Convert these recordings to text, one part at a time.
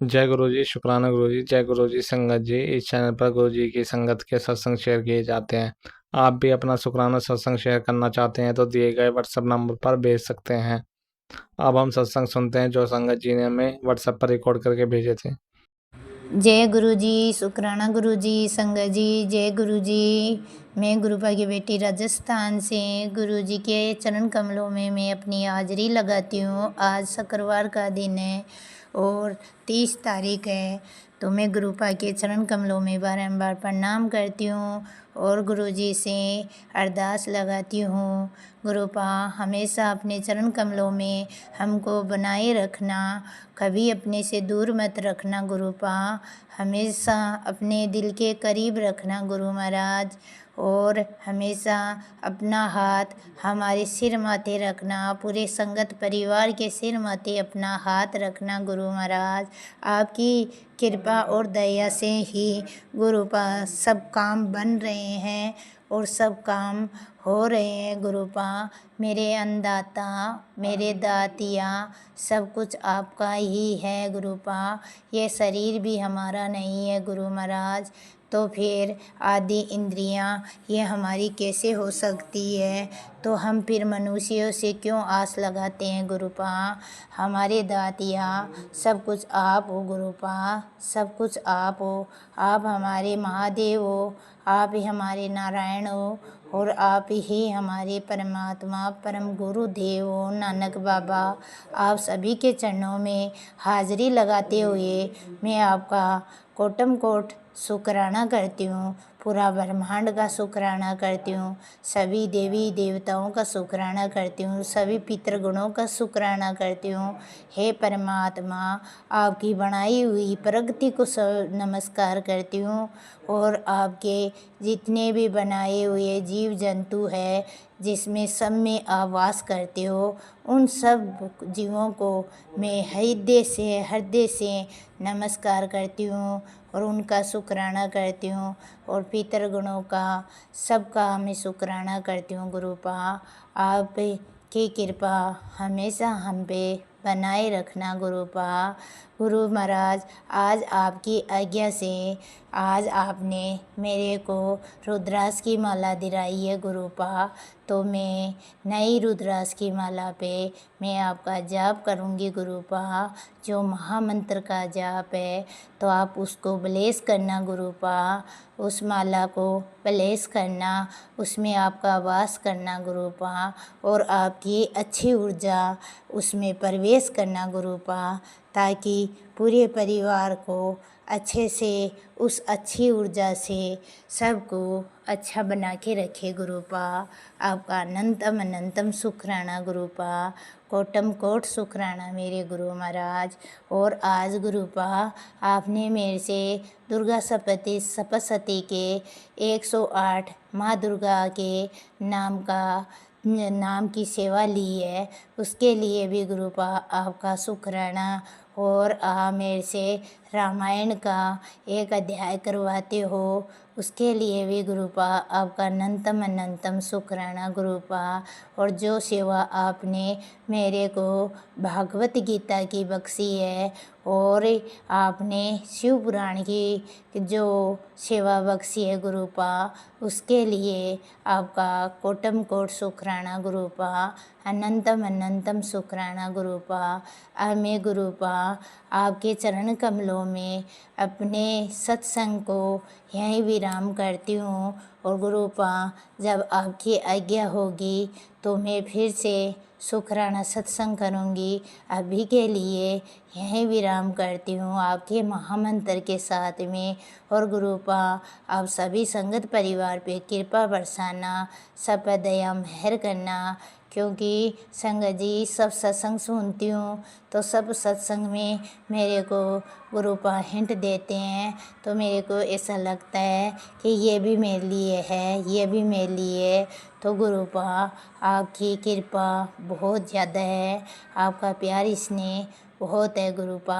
जय गुरु जी, शुक्राना गुरु जी। जय गुरु जी संगत जी। इस चैनल पर गुरु जी की संगत के सत्संग शेयर किए जाते हैं। आप भी अपना शुक्राना सत्संग शेयर करना चाहते हैं तो दिए गए व्हाट्सएप नंबर पर भेज सकते हैं। अब हम सत्संग सुनते हैं जो संगत जी ने हमें व्हाट्सएप पर रिकॉर्ड करके भेजे थे। जय गुरु जी, शुक्राना गुरु जी, संगत जी, जय गुरु जी। मैं गुरुपा की बेटी राजस्थान से गुरु जी के चरण कमलों में मैं अपनी हाजिरी लगाती हूँ। आज शुक्रवार का दिन है और 30 तारीख है, तो मैं गुरुपा के चरण कमलों में बारंबार प्रणाम करती हूँ और गुरु जी से अरदास लगाती हूँ। गुरुपा हमेशा अपने चरण कमलों में हमको बनाए रखना, कभी अपने से दूर मत रखना गुरुपा, हमेशा अपने दिल के करीब रखना गुरु महाराज, और हमेशा अपना हाथ हमारे सिर माथे रखना, पूरे संगत परिवार के सिर माथे अपना हाथ रखना गुरु महाराज। आपकी कृपा और दया से ही गुरुपा सब काम बन रहे हैं और सब काम हो रहे हैं गुरुपा। मेरे अन्नदाता, मेरे दातिया, सब कुछ आपका ही है गुरुपा। ये शरीर भी हमारा नहीं है गुरु महाराज, तो फिर आदि इंद्रियां ये हमारी कैसे हो सकती है, तो हम फिर मनुष्यों से क्यों आस लगाते हैं गुरुपा। हमारे दातिया, सब कुछ आप हो गुरुपा, सब कुछ आप हो। आप हमारे महादेव हो, आप ही हमारे नारायण हो और आप ही हमारे परमात्मा परम गुरुदेव हो नानक बाबा। आप सभी के चरणों में हाजिरी लगाते हुए मैं आपका कोटम कोट शुक्राना करती हूँ, पूरा ब्रह्मांड का शुक्राना करती हूँ, सभी देवी देवताओं का शुक्राना करती हूँ, सभी पितृगुणों का शुक्राना करती हूँ। हे परमात्मा, आपकी बनाई हुई प्रकृति को नमस्कार करती हूँ और आपके जितने भी बनाए हुए जीव जंतु है जिसमें सब में आप वास करते हो, उन सब जीवों को मैं हृदय से नमस्कार करती हूँ और उनका शुक्राना करती हूँ और पितृगुणों का सबका मैं शुक्राना करती हूँ गुरुपा। आप की कृपा हमेशा हम पे बनाए रखना गुरुपा। गुरु महाराज, आज आपकी आज्ञा से आज आपने मेरे को रुद्राक्ष की माला दिलाई है गुरुपा, तो मैं नई रुद्राक्ष की माला पे मैं आपका जाप करूँगी गुरुपा। जो महामंत्र का जाप है तो आप उसको ब्लेस करना गुरुपा, उस माला को ब्लेस करना, उसमें आपका वास करना गुरुपा और आपकी अच्छी ऊर्जा उसमें प्रवेश करना गुरुपा, ताकि पूरे परिवार को अच्छे से उस अच्छी ऊर्जा से सबको अच्छा बना के रखे गुरुपा। आपका अनंतम अनंतम शुक्राना गुरुपा, कोटम कोट शुक्राना मेरे गुरु महाराज। और आज गुरुपा आपने मेरे से दुर्गा सप्तशती के 108 माँ दुर्गा के नाम की सेवा ली है, उसके लिए भी गुरुपा आपका शुक्राना। और आप मेरे से रामायण का एक अध्याय करवाते हो, उसके लिए भी गुरुपा आपका अनंतम अनंतम शुक्राना गुरुपा। और जो सेवा आपने मेरे को भागवत गीता की बख्शी है और आपने शिव पुराण की जो सेवा बख्शी है गुरुपा, उसके लिए आपका कोटम कोट शुक्राना गुरुपा, अनंतम अनंतम शुक्राना गुरुपा। अब मैं गुरुपा आपके चरण कमलों में अपने सत्संग को यहीं विराम करती हूँ और गुरुपा जब आपकी आज्ञा होगी तो मैं फिर से शुक्राना सत्संग करूँगी। अभी के लिए यहीं विराम करती हूँ आपके महामंत्र के साथ में। और गुरुपा आप सभी संगत परिवार पे कृपा बरसाना, सब पर दया मेहर करना, क्योंकि संगत जी सब सत्संग सुनती हूँ तो सब सत्संग में मेरे को गुरुपा हिंट देते हैं, तो मेरे को ऐसा लगता है कि ये भी मेरे लिए है, ये भी मेरे लिए। तो गुरुपा आपकी कृपा बहुत ज़्यादा है, आपका प्यार स्नेह बहुत है गुरुपा।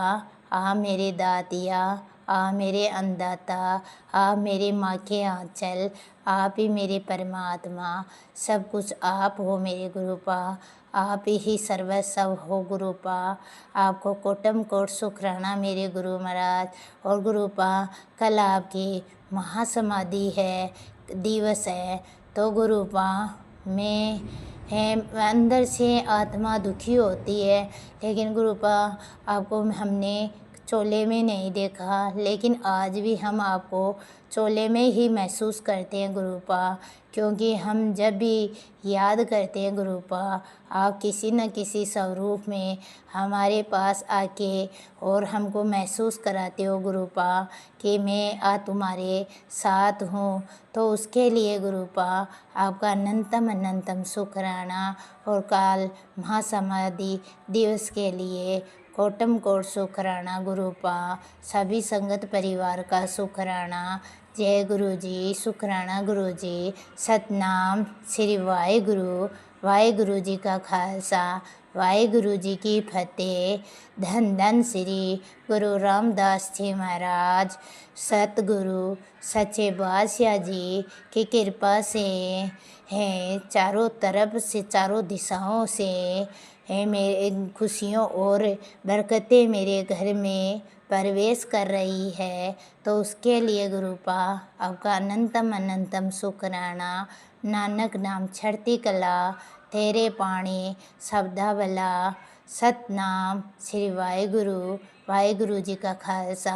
आप मेरे दातिया, आप मेरे अन्नदाता, आप मेरे माँ के आंचल, आप ही मेरे परमात्मा, सब कुछ आप हो मेरे गुरुपा। आप ही सर्वस्व हो गुरुपा। आपको कोटम कोट शुक्राना मेरे गुरु महाराज। और गुरुपा कल आपकी महासमाधि है, दिवस है, तो गुरुपा मैं अंदर से आत्मा दुखी होती है, लेकिन गुरुपा आपको हमने चोले में नहीं देखा, लेकिन आज भी हम आपको चोले में ही महसूस करते हैं गुरुपा, क्योंकि हम जब भी याद करते हैं गुरुपा, आप किसी न किसी स्वरूप में हमारे पास आके और हमको महसूस कराते हो गुरुपा कि मैं आज तुम्हारे साथ हूँ। तो उसके लिए गुरुपा आपका अनंतम अनंतम शुक्राना। और काल महासमाधि दिवस के लिए कोटम कोट शुक्राना गुरुपा। सभी संगत परिवार का शुक्राना। जय गुरु जी, शुक्राना गुरु जी। सतनाम श्री वाहिगुरु जी का खालसा, वाहिगुरु जी की फतेह। धन धन श्री गुरु रामदास जी महाराज, सतगुरु सच्चे बादशाह जी की कृपा से है, चारों तरफ से, चारों दिशाओं से है मेरे खुशियों और बरकतें मेरे घर में प्रवेश कर रही है। तो उसके लिए गुरुपा आपका अनंतम अनंतम शुक्राना। नानक नाम छड़ती कला, तेरे पाणी शब्दावला। सतनाम श्री वाहिगुरु जी का खालसा,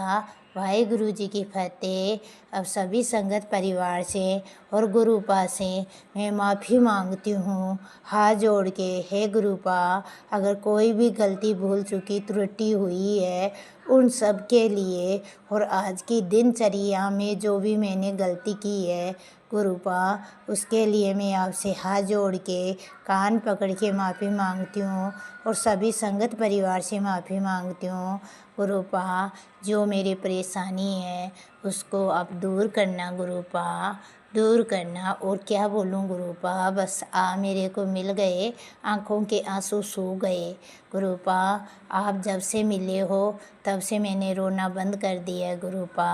वाहिगुरु जी की फतेह। अब सभी संगत परिवार से और गुरुपा से मैं माफ़ी मांगती हूँ हाथ जोड़ के। हे गुरुपा, अगर कोई भी गलती भूल चुकी त्रुटि हुई है उन सब के लिए, और आज की दिनचर्या में जो भी मैंने गलती की है गुरुपा, उसके लिए मैं आपसे हाथ जोड़ के कान पकड़ के माफ़ी मांगती हूँ और सभी संगत परिवार से माफ़ी मांगती हूँ गुरुपा। जो मेरी परेशानी है उसको आप दूर करना गुरुपा, दूर करना। और क्या बोलूँ गुरुपा, बस मेरे को मिल गए, आँखों के आंसू सूख गए गुरुपा। आप जब से मिले हो तब से मैंने रोना बंद कर दिया है गुरुपा।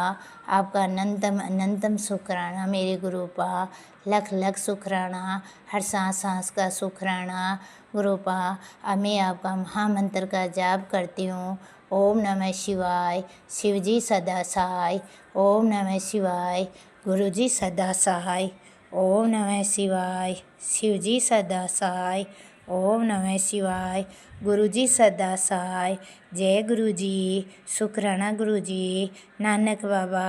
आपका अनंतम अनंतम शुक्राना मेरे गुरुपा, लख लख शुक्राना, हर सांस सांस का शुक्राना गुरुपा। अब मैं आपका महामंत्र का जाप करती हूँ। ओम नमः शिवाय, शिवजी सदा सहाय। ओम नमः शिवाय, गुरुजी सदा सहाय। ओम नमः शिवाय, शिवजी सदा सहाय। ओम नमः शिवाय, गुरुजी सदा सहाय। जय गुरु जी, शुक्राना गुरु जी। नानक बाबा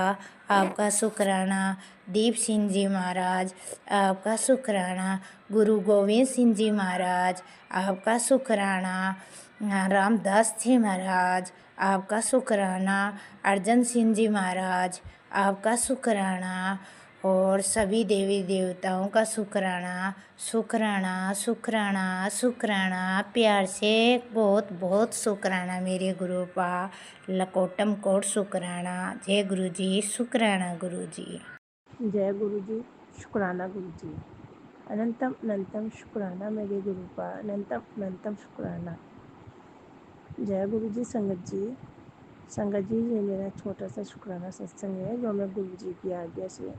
आपका शुक्राना। दीप सिंह जी महाराज आपका शुक्राना। गुरु गोविंद सिंह जी महाराज आपका शुक्राना। रामदास जी महाराज आपका शुक्राना। अर्जन सिंह जी महाराज आपका शुक्राना। और सभी देवी देवताओं का शुक्राना, शुक्राना शुक्राना शुक्राना। प्यार से बहुत बहुत शुक्राना मेरे गुरुपा, लकोटम कोट शुक्राना। जय गुरु जी, शुक्राना गुरु जी। जय गुरु जी, शुक्राना गुरु जी। अनंतम अनंतम शुक्राना मेरे गुरुपा, अनंतम अनंतम शुक्राना। जय गुरु जी। संगत जी ये मेरा छोटा सा शुक्राना सत्संग है जो मैं गुरु जी की आज्ञा से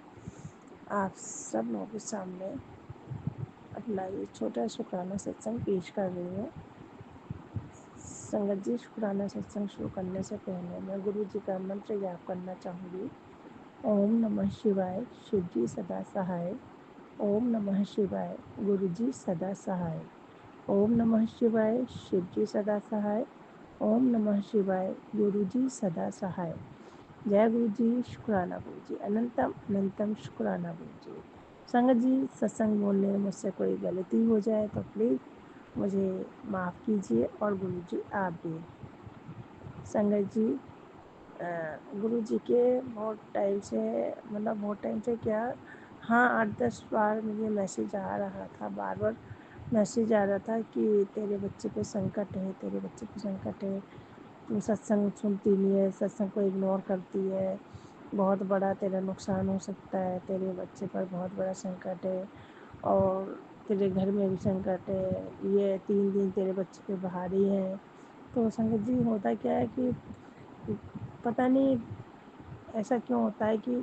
आप सब लोगों के सामने अपना ये छोटा शुक्राना सत्संग पेश कर रही हूँ। संगत जी, शुक्राना सत्संग शुरू करने से पहले मैं गुरु जी का मंत्र याद करना चाहूँगी। ओम नमः शिवाय, शिव जी सदा सहाय। ओम नमः शिवाय, गुरु जी सदा सहाय। ओम नमः शिवाय, शिव जी सदा सहाय। ओम नमः शिवाय, गुरु जी सदा सहाय। जय गुरु जी, शुक्राना गुरु जी। अनंतम अनंतम शुक्राना गुरु जी। संगत जी, सत्संग बोलने में मुझसे कोई गलती हो जाए तो प्लीज़ मुझे माफ़ कीजिए, और गुरु जी आप भी। संगत जी, गुरु जी के बहुत टाइम से क्या, हाँ 8-10 बार मुझे मैसेज आ रहा था, बार मैसेज आ रहा था कि तेरे बच्चे पे संकट है, तेरे बच्चे पे संकट है, तू सत्संग सुनती नहीं है, सत्संग को इग्नोर करती है, बहुत बड़ा तेरा नुकसान हो सकता है, तेरे बच्चे पर बहुत बड़ा संकट है, और तेरे घर में भी संकट है, ये 3 दिन तेरे बच्चे पे भारी हैं। तो संगत जी, होता क्या है कि पता नहीं ऐसा क्यों होता है कि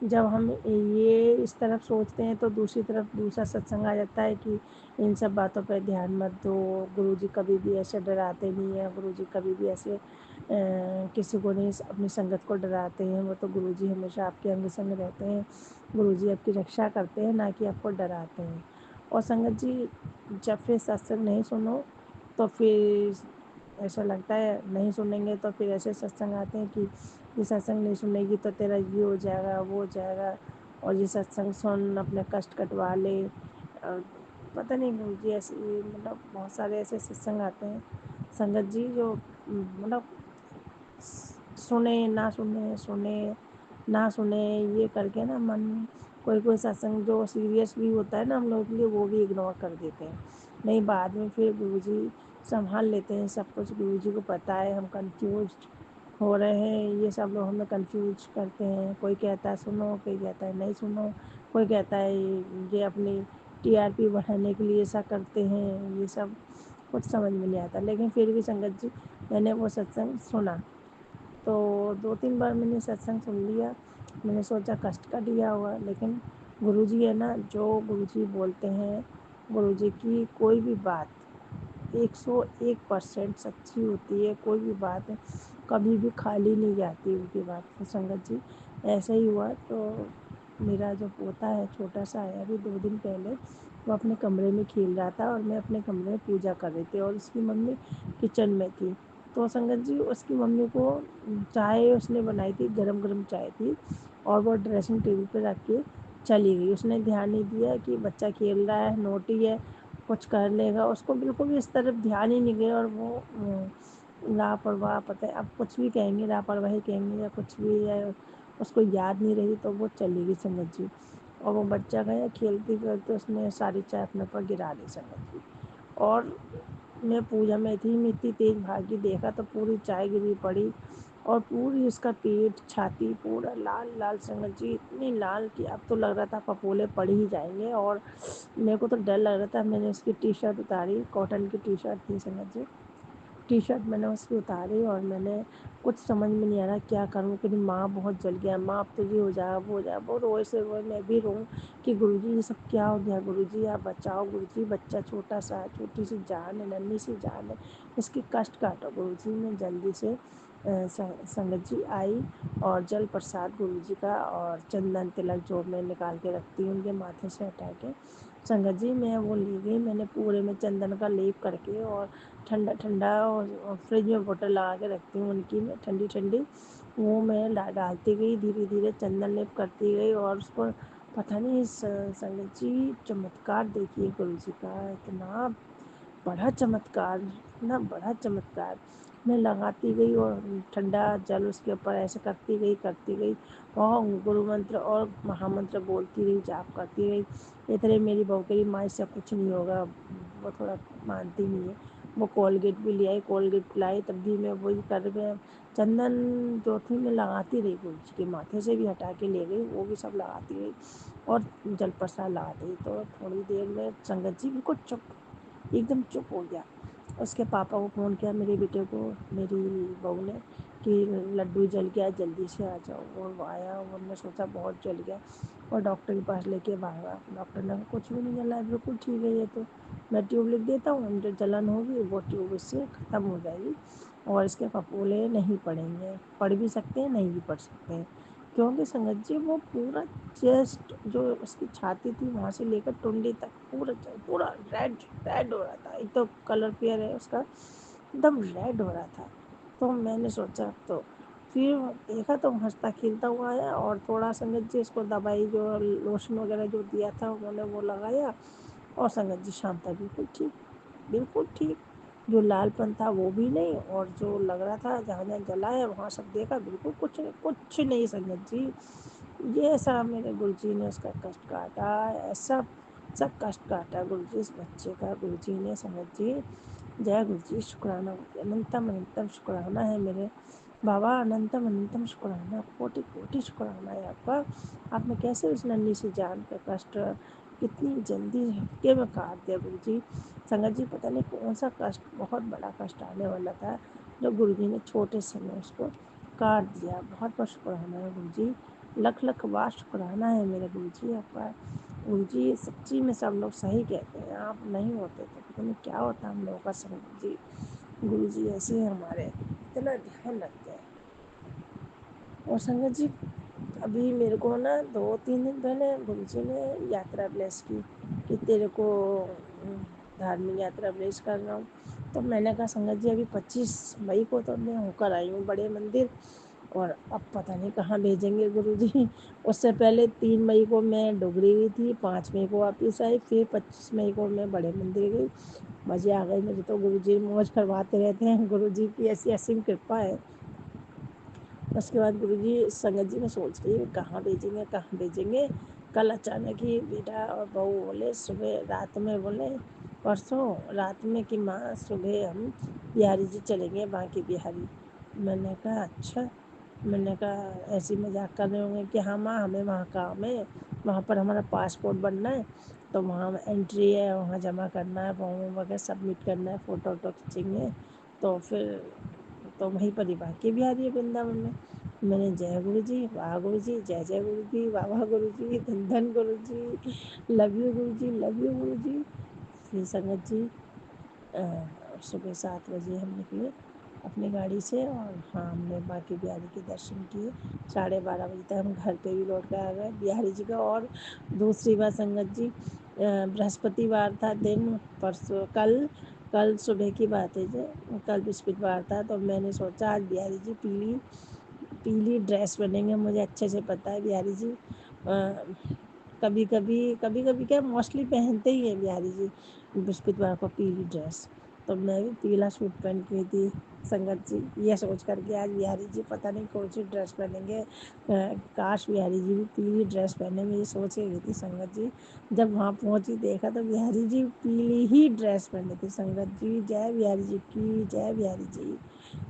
जब हम ये इस तरफ सोचते हैं तो दूसरी तरफ दूसरा सत्संग आ जाता है कि इन सब बातों पर ध्यान मत दो, गुरुजी कभी भी ऐसे डराते नहीं हैं, गुरुजी कभी भी ऐसे किसी को नहीं अपनी संगत को डराते हैं, वो तो गुरुजी हमेशा आपके अंग संग रहते हैं, गुरुजी आपकी रक्षा करते हैं, ना कि आपको डराते हैं। और संगत जी, जब फिर सत्संग नहीं सुनो तो फिर ऐसा लगता है नहीं सुनेंगे तो फिर ऐसे सत्संग आते हैं कि ये सत्संग नहीं सुनेगी तो तेरा ये हो जाएगा वो हो जाएगा, और ये सत्संग सुन अपने कष्ट कटवा ले। और पता नहीं गुरुजी ऐसे मतलब बहुत सारे ऐसे सत्संग आते हैं संगत जी जो मतलब सुने ना सुने, सुने ना सुने, ये करके ना मन कोई कोई सत्संग जो सीरियस भी होता है ना हम लोग के लिए, वो भी इग्नोर कर देते हैं। नहीं, बाद में फिर गुरुजी संभाल लेते हैं सब कुछ, गुरुजी को पता है हम कंफ्यूज्ड हो रहे हैं, ये सब लोग हमें कंफ्यूज करते हैं, कोई कहता है सुनो, कोई कहता है नहीं सुनो, कोई कहता है ये अपनी टीआरपी बढ़ाने के लिए ऐसा करते हैं, ये सब कुछ समझ में नहीं आता। लेकिन फिर भी संगत जी मैंने वो सत्संग सुना, तो 2-3 बार मैंने सत्संग सुन लिया, मैंने सोचा कष्ट का दिया हुआ, लेकिन गुरुजी है ना, जो गुरुजी बोलते हैं, गुरुजी की कोई भी बात 101% सच्ची होती है, कोई भी बात कभी भी खाली नहीं जाती उनकी बात। तो संगत जी ऐसा ही हुआ, तो मेरा जो पोता है छोटा सा है, अभी 2 दिन पहले वो अपने कमरे में खेल रहा था और मैं अपने कमरे में पूजा कर रही थी और उसकी मम्मी किचन में थी। तो संगत जी उसकी मम्मी को चाय उसने बनाई थी, गरम गरम चाय थी, और वो ड्रेसिंग टेबल पे रख के चली गई। उसने ध्यान नहीं दिया कि बच्चा खेल रहा है, नोटी है, कुछ कर लेगा, उसको बिल्कुल भी इस तरफ ध्यान ही नहीं गया, और वो लापरवाह, पता है अब कुछ भी कहेंगे, लापरवाही कहेंगे या कुछ भी, या उसको याद नहीं रही तो वो चली गई संगत जी। और वो बच्चा गया खेलते खेलते उसने सारी चाय अपने पर गिरा दी संगत जी। और मैं पूजा में थी, मैं इतनी तेज़ भागी, देखा तो पूरी चाय गिरी पड़ी, और पूरी उसका पेट छाती पूरा लाल लाल संगत जी, इतनी लाल कि अब तो लग रहा था फफोले पड़ ही जाएंगे। और मेरे को तो डर लग रहा था। मैंने उसकी टी शर्ट उतारी, कॉटन की टी शर्ट थी संगत जी, टी शर्ट मैंने उसकी उतारी, और मैंने कुछ समझ में नहीं आ रहा क्या करूँ, कि माँ बहुत जल गया, माँ अब तो ये हो जाएगा वो हो जाएगा, वो रोए से रोए, मैं भी रोऊँ कि गुरुजी ये सब क्या हो गया, गुरुजी आप बचाओ, गुरुजी बच्चा छोटा सा है, छोटी सी जान है, नन्ही सी जान है, इसकी कष्ट काटो गुरुजी। मैं जल्दी से संगत जी आई, और जल प्रसाद गुरुजी का और चंदन तिलक जो मैं निकाल के रखती हूँ उनके माथे से हटा के संगत जी मैं वो ली गई, मैंने पूरे में चंदन का लेप करके, और ठंडा ठंडा, और फ्रिज में बोतल लगा के रखती हूँ उनकी, मैं ठंडी ठंडी वो मैं डालती गई, धीरे धीरे चंदन लेप करती गई, और उसको पता नहीं संगत जी चमत्कार देखिए गुरु जी का, इतना बड़ा चमत्कार, इतना बड़ा चमत्कार। मैं लगाती गई और ठंडा जल उसके ऊपर ऐसे करती गई, और गुरु मंत्र और महामंत्र बोलती रही, जाप करती रही। इतने मेरी बहू कही माँ इससे कुछ नहीं होगा, वो थोड़ा मानती नहीं है। वो कोलगेट भी ले आई, कोलगेट लाई, तब भी मैं वही कर रही, चंदन जो थी मैं लगाती रही, गुरु जी के माथे से भी हटा के ले गई, वो भी सब लगाती रही, और जल प्रसाद लगाती रही। तो थोड़ी देर में संगत जी बिल्कुल चुप, एकदम चुप हो गया। उसके पापा को फ़ोन किया, मेरे बेटे को, मेरी बहू ने, कि लड्डू जल गया, जल्दी से आ जाओ। और वो आया, और हमने सोचा बहुत जल गया, और डॉक्टर के पास लेके भागा। डॉक्टर ने कहा कुछ भी नहीं जला है, बिल्कुल ठीक है, ये तो मैं ट्यूब लिख देता हूँ, जो जलन होगी वो ट्यूब इससे ख़त्म हो जाएगी, और इसके फफोले नहीं पड़ेंगे, पड़ भी सकते हैं नहीं भी पड़ सकते हैं। क्योंकि संगत जी वो पूरा चेस्ट जो उसकी छाती थी वहाँ से लेकर टुंडी तक पूरा पूरा रेड रेड हो रहा था, एक तो कलर फेयर है उसका, एकदम रेड हो रहा था। तो मैंने सोचा, तो फिर देखा तो हंसता खेलता हुआ आया, और थोड़ा संगत जी इसको दवाई जो लोशन वगैरह जो दिया था उन्होंने वो लगाया, और संगत जी शाम तक बिल्कुल ठीक, बिल्कुल ठीक। जो लालपन था वो भी नहीं, और जो लग रहा था जहाँ जहाँ जला है वहाँ सब देखा, बिल्कुल कुछ नहीं, कुछ नहीं संगत जी। ये ऐसा मेरे गुरुजी ने उसका कष्ट काटा, ऐसा सब कष्ट काटा गुरुजी इस बच्चे का, गुरुजी ने संगत जी। जय गुरुजी, शुक्राना गुरुजी, अनंतम अनंतम शुक्राना है मेरे बाबा, अनंतम अनंतम शुक्राना, कोटि कोटि शुक्राना है आपका। आपने कैसे उस नन्ही सी जान का कष्ट कितनी जल्दी झटके में काट दिया गुरुजी। संगत जी पता नहीं कौन सा कष्ट, बहुत बड़ा कष्ट आने वाला था, जो गुरुजी ने छोटे से में उसको काट दिया। बहुत बहुत शुक्राना है गुरुजी, लख लख बार शुक्राना है मेरे गुरु जी आपका। गुरु जी सच्ची में सब लोग सही कहते हैं, आप नहीं होते तो पता नहीं क्या होता हम लोगों का संगत जी। गुरु जी ऐसे हैं हमारे, इतना ध्यान रखते हैं। और संगत जी अभी मेरे को ना 2-3 दिन पहले गुरु जी ने यात्रा ब्लेस की कि तेरे को धार्मिक यात्रा ब्लेस कर रहा हूँ। तो मैंने कहा संगत जी अभी 25 मई को तो मैं होकर आई हूँ बड़े मंदिर, और अब पता नहीं कहाँ भेजेंगे गुरु जी। उससे पहले 3 मई को मैं डोगरी गई थी, 5 मई को वापस आई, फिर 25 मई को मैं बड़े मंदिर गई। मज़े आ गए मुझे तो, गुरु जी मौज करवाते रहते हैं, गुरु जी की ऐसी असीम कृपा है। उसके बाद गुरुजी संगत जी में सोच रही कहाँ भेजेंगे कहाँ भेजेंगे। कल अचानक ही बेटा और बहू बोले, सुबह रात में बोले, परसों रात में कि माँ सुबह हम बिहारी जी चलेंगे, बांके बिहारी। मैंने कहा अच्छा। मैंने कहा ऐसी मजाक कर रहे होंगे कि हाँ माँ हमें वहाँ काम है, वहाँ पर हमारा पासपोर्ट बनना है, तो वहाँ एंट्री है, वहाँ जमा करना है, फॉर्म वगैरह सबमिट करना है, फ़ोटो वोटो खींचेंगे, तो फिर तो वहीं पर ही बांके बिहारी है वृंदावन में। मैंने जय गुरु जी, वाह गुरु जी, जय जय गुरु जी, वाह वाह गुरु जी, धन धन गुरु जी, love you Guru ji, love you गुरु जी। फिर संगत जी सुबह 7 बजे हम निकले अपनी गाड़ी से, और हाँ हमने बांके बिहारी के दर्शन किए। 12:30 बजे तक हम घर पे भी लौट कर आ गए बिहारी जी का। और दूसरी बात संगत जी, बृहस्पतिवार था दिन, परसों कल सुबह की बात है जो, कल बृहस्पतिवार था, तो मैंने सोचा आज बिहारी जी पीली पीली ड्रेस पहनेंगे। मुझे अच्छे से पता है बिहारी जी कभी कभी क्या मोस्टली पहनते ही हैं बिहारी जी बृहस्पतिवार को पीली ड्रेस। तो मैं भी पीला सूट पहन के थी संगत जी, ये सोच कर के आज बिहारी जी पता नहीं कौन सी ड्रेस पहनेंगे। काश बिहारी जी भी पीली ड्रेस पहने, मैं ये सोच के गई थी संगत जी। जब वहाँ पहुँची देखा तो बिहारी जी पीली ही ड्रेस पहने थे संगत जी। जय बिहारी जी की जय, बिहारी जी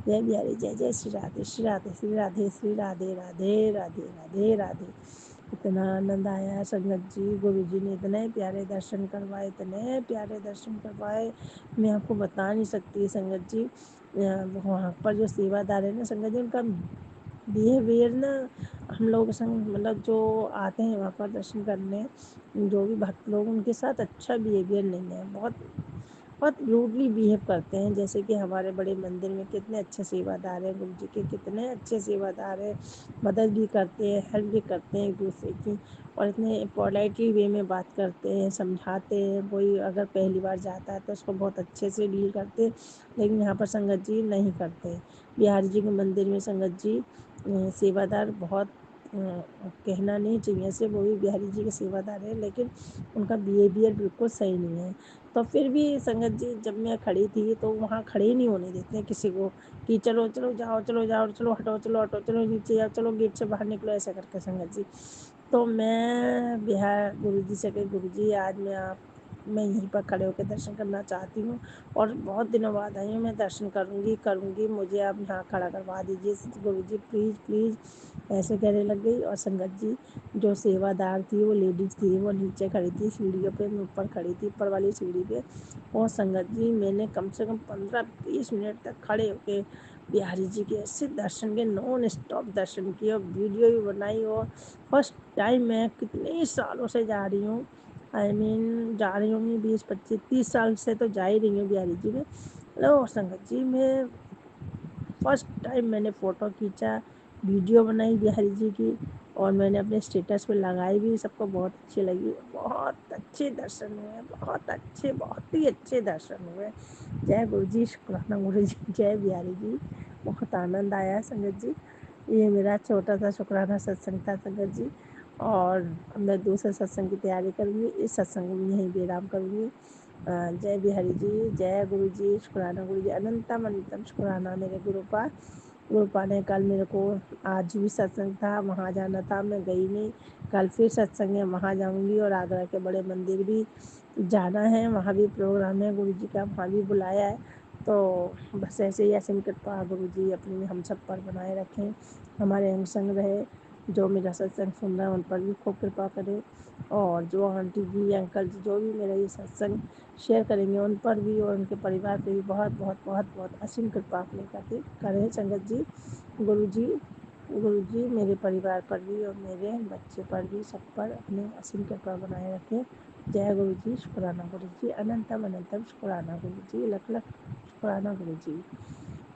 जय, बिहारी जय जय, श्री राधे श्री राधे श्री राधे श्री राधे राधे राधे राधे राधे। इतना आनंद आया संगत जी, गुरु जी ने इतने प्यारे दर्शन करवाए, इतने प्यारे दर्शन करवाए, मैं आपको बता नहीं सकती संगत जी। वहाँ पर जो सेवादार है ना संगत जी, उनका बिहेवियर ना हम लोग संग मतलब जो आते हैं वहाँ पर दर्शन करने, जो भी भक्त लोग, उनके साथ अच्छा बिहेवियर नहीं है, बहुत रूडली बिहेव करते हैं। जैसे कि हमारे बड़े मंदिर में कितने अच्छे सेवादार हैं गुरु जी के, कितने अच्छे सेवादार हैं, मदद भी करते हैं, हेल्प भी करते हैं एक दूसरे की, और इतने पोलाइटली वे में बात करते हैं, समझाते हैं। कोई अगर पहली बार जाता है तो उसको बहुत अच्छे से डील करते हैं, लेकिन यहाँ पर संगत जी नहीं करते। बिहारी जी के मंदिर में संगत जी सेवादार बहुत कहना नहीं चाहिए से, वो भी बिहारी जी के सेवादार है, लेकिन उनका बिहेवियर बिल्कुल सही नहीं है। तो फिर भी संगत जी जब मैं खड़ी थी तो वहाँ खड़े ही नहीं होने देते हैं किसी को, कि चलो चलो जाओ, चलो जाओ, चलो हटो, चलो हटो, चलो नीचे जाओ, चलो गेट से बाहर निकलो, ऐसा करके संगत जी। तो मैं बिहार गुरु जी से कही, गुरु जी आज मैं यहीं पर खड़े होकर दर्शन करना चाहती हूँ, और बहुत दिनों बाद आई हूँ, मैं दर्शन करूँगी, मुझे आप यहाँ खड़ा करवा दीजिए गुरु जी, प्लीज़ प्लीज़, ऐसे कहने लग गई। और संगत जी जो सेवादार थी वो लेडीज़ थी, वो नीचे खड़ी थी सीढ़ियों पे, मैं ऊपर खड़ी थी ऊपर वाली सीढ़ी पे। और संगत जी मैंने कम से कम 15-20 मिनट तक खड़े होके बिहारी जी के ऐसे दर्शन के नॉन स्टॉप दर्शन किए, और वीडियो भी बनाई। और फर्स्ट टाइम मैं कितने ही सालों से जा रही हूँ, जा रही हूँ 20-25-30 साल से तो जा ही रही हूँ बिहारी जी में। हेलो संगत जी, मैं फर्स्ट टाइम मैंने फ़ोटो खींचा, वीडियो बनाई बिहारी जी की, और मैंने अपने स्टेटस पे लगाई भी, सबको बहुत अच्छी लगी। बहुत अच्छे दर्शन हुए, बहुत ही अच्छे दर्शन हुए। जय गुरु जी, शुक्राना गुरु जी, जय बिहारी जी, बहुत आनंद आया संगत जी। ये मेरा छोटा सा शुक्राना सत्संग था संगत जी, और मैं दूसरे सत्संग की तैयारी करूँगी, इस सत्संग में यहीं विराम करूँगी। जय बिहारी जी, जय गुरु जी, शुक्राना गुरु जी, अनंतम अनंतम शुक्राना मेरे गुरुपा ने कल मेरे को, आज भी सत्संग था, वहाँ जाना था, मैं गई नहीं। कल फिर सत्संग है, वहाँ जाऊँगी, और आगरा के बड़े मंदिर भी जाना है, वहाँ भी प्रोग्राम है गुरु जी का, वहाँ भी बुलाया है। तो बस ऐसे ही असीम कृपा गुरु जी अपनी हम सब पर बनाए रखें, हमारे अंग संग रहे। जो मेरा सत्संग सुन रहे हैं उन पर भी खूब कृपा करें, और जो आंटी जी अंकल जी जो भी मेरा ये सत्संग शेयर करेंगे उन पर भी और उनके परिवार पे भी बहुत बहुत बहुत बहुत असीम कृपा अपने करके करें संगत जी। गुरु जी गुरुजी मेरे परिवार पर भी और मेरे बच्चे पर भी, सब पर अपनी असीम कृपा बनाए रखें। जय गुरुजी। शुक्राना गुरुजी। अनंतम अनंतम शुक्राना गुरुजी। लख लख शुक्राना गुरुजी।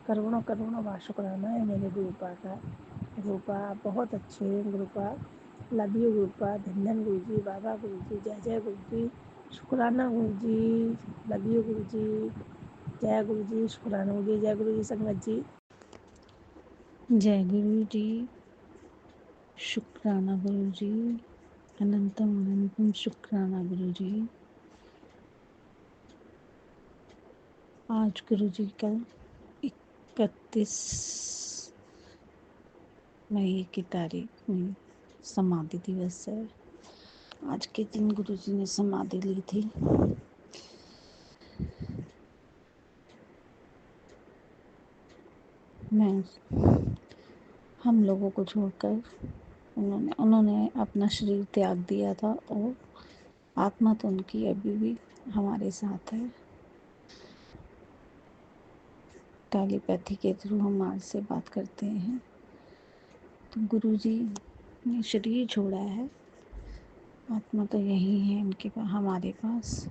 करोड़ों करोड़ों बार शुक्राना है मेरे गुरुपा का। गुरुपा बहुत अच्छे हैं गुरुपा। Love you गुरुपा। धन्यन गुरुजी। बाबा गुरुजी। जय जय गुरुजी। शुक्राना गुरुजी। लव यू गुरुजी। जय गुरुजी। शुक्राना गुरुजी। जय गुरुजी संगत जी। जय गुरु जी। शुक्राना गुरु जी। अनंतम अनंतम शुक्राना गुरु जी। आज गुरु जी का 31 मई की तारीख में समाधि दिवस है। आज के दिन गुरु जी ने समाधि ली थी। मैं हम लोगों को छोड़कर उन्होंने अपना शरीर त्याग दिया था और आत्मा तो उनकी अभी भी हमारे साथ है। टेलीपैथी के थ्रू हम आज से बात करते हैं। तो गुरु जी ने शरीर छोड़ा है, आत्मा तो यही है उनके पास, हमारे पास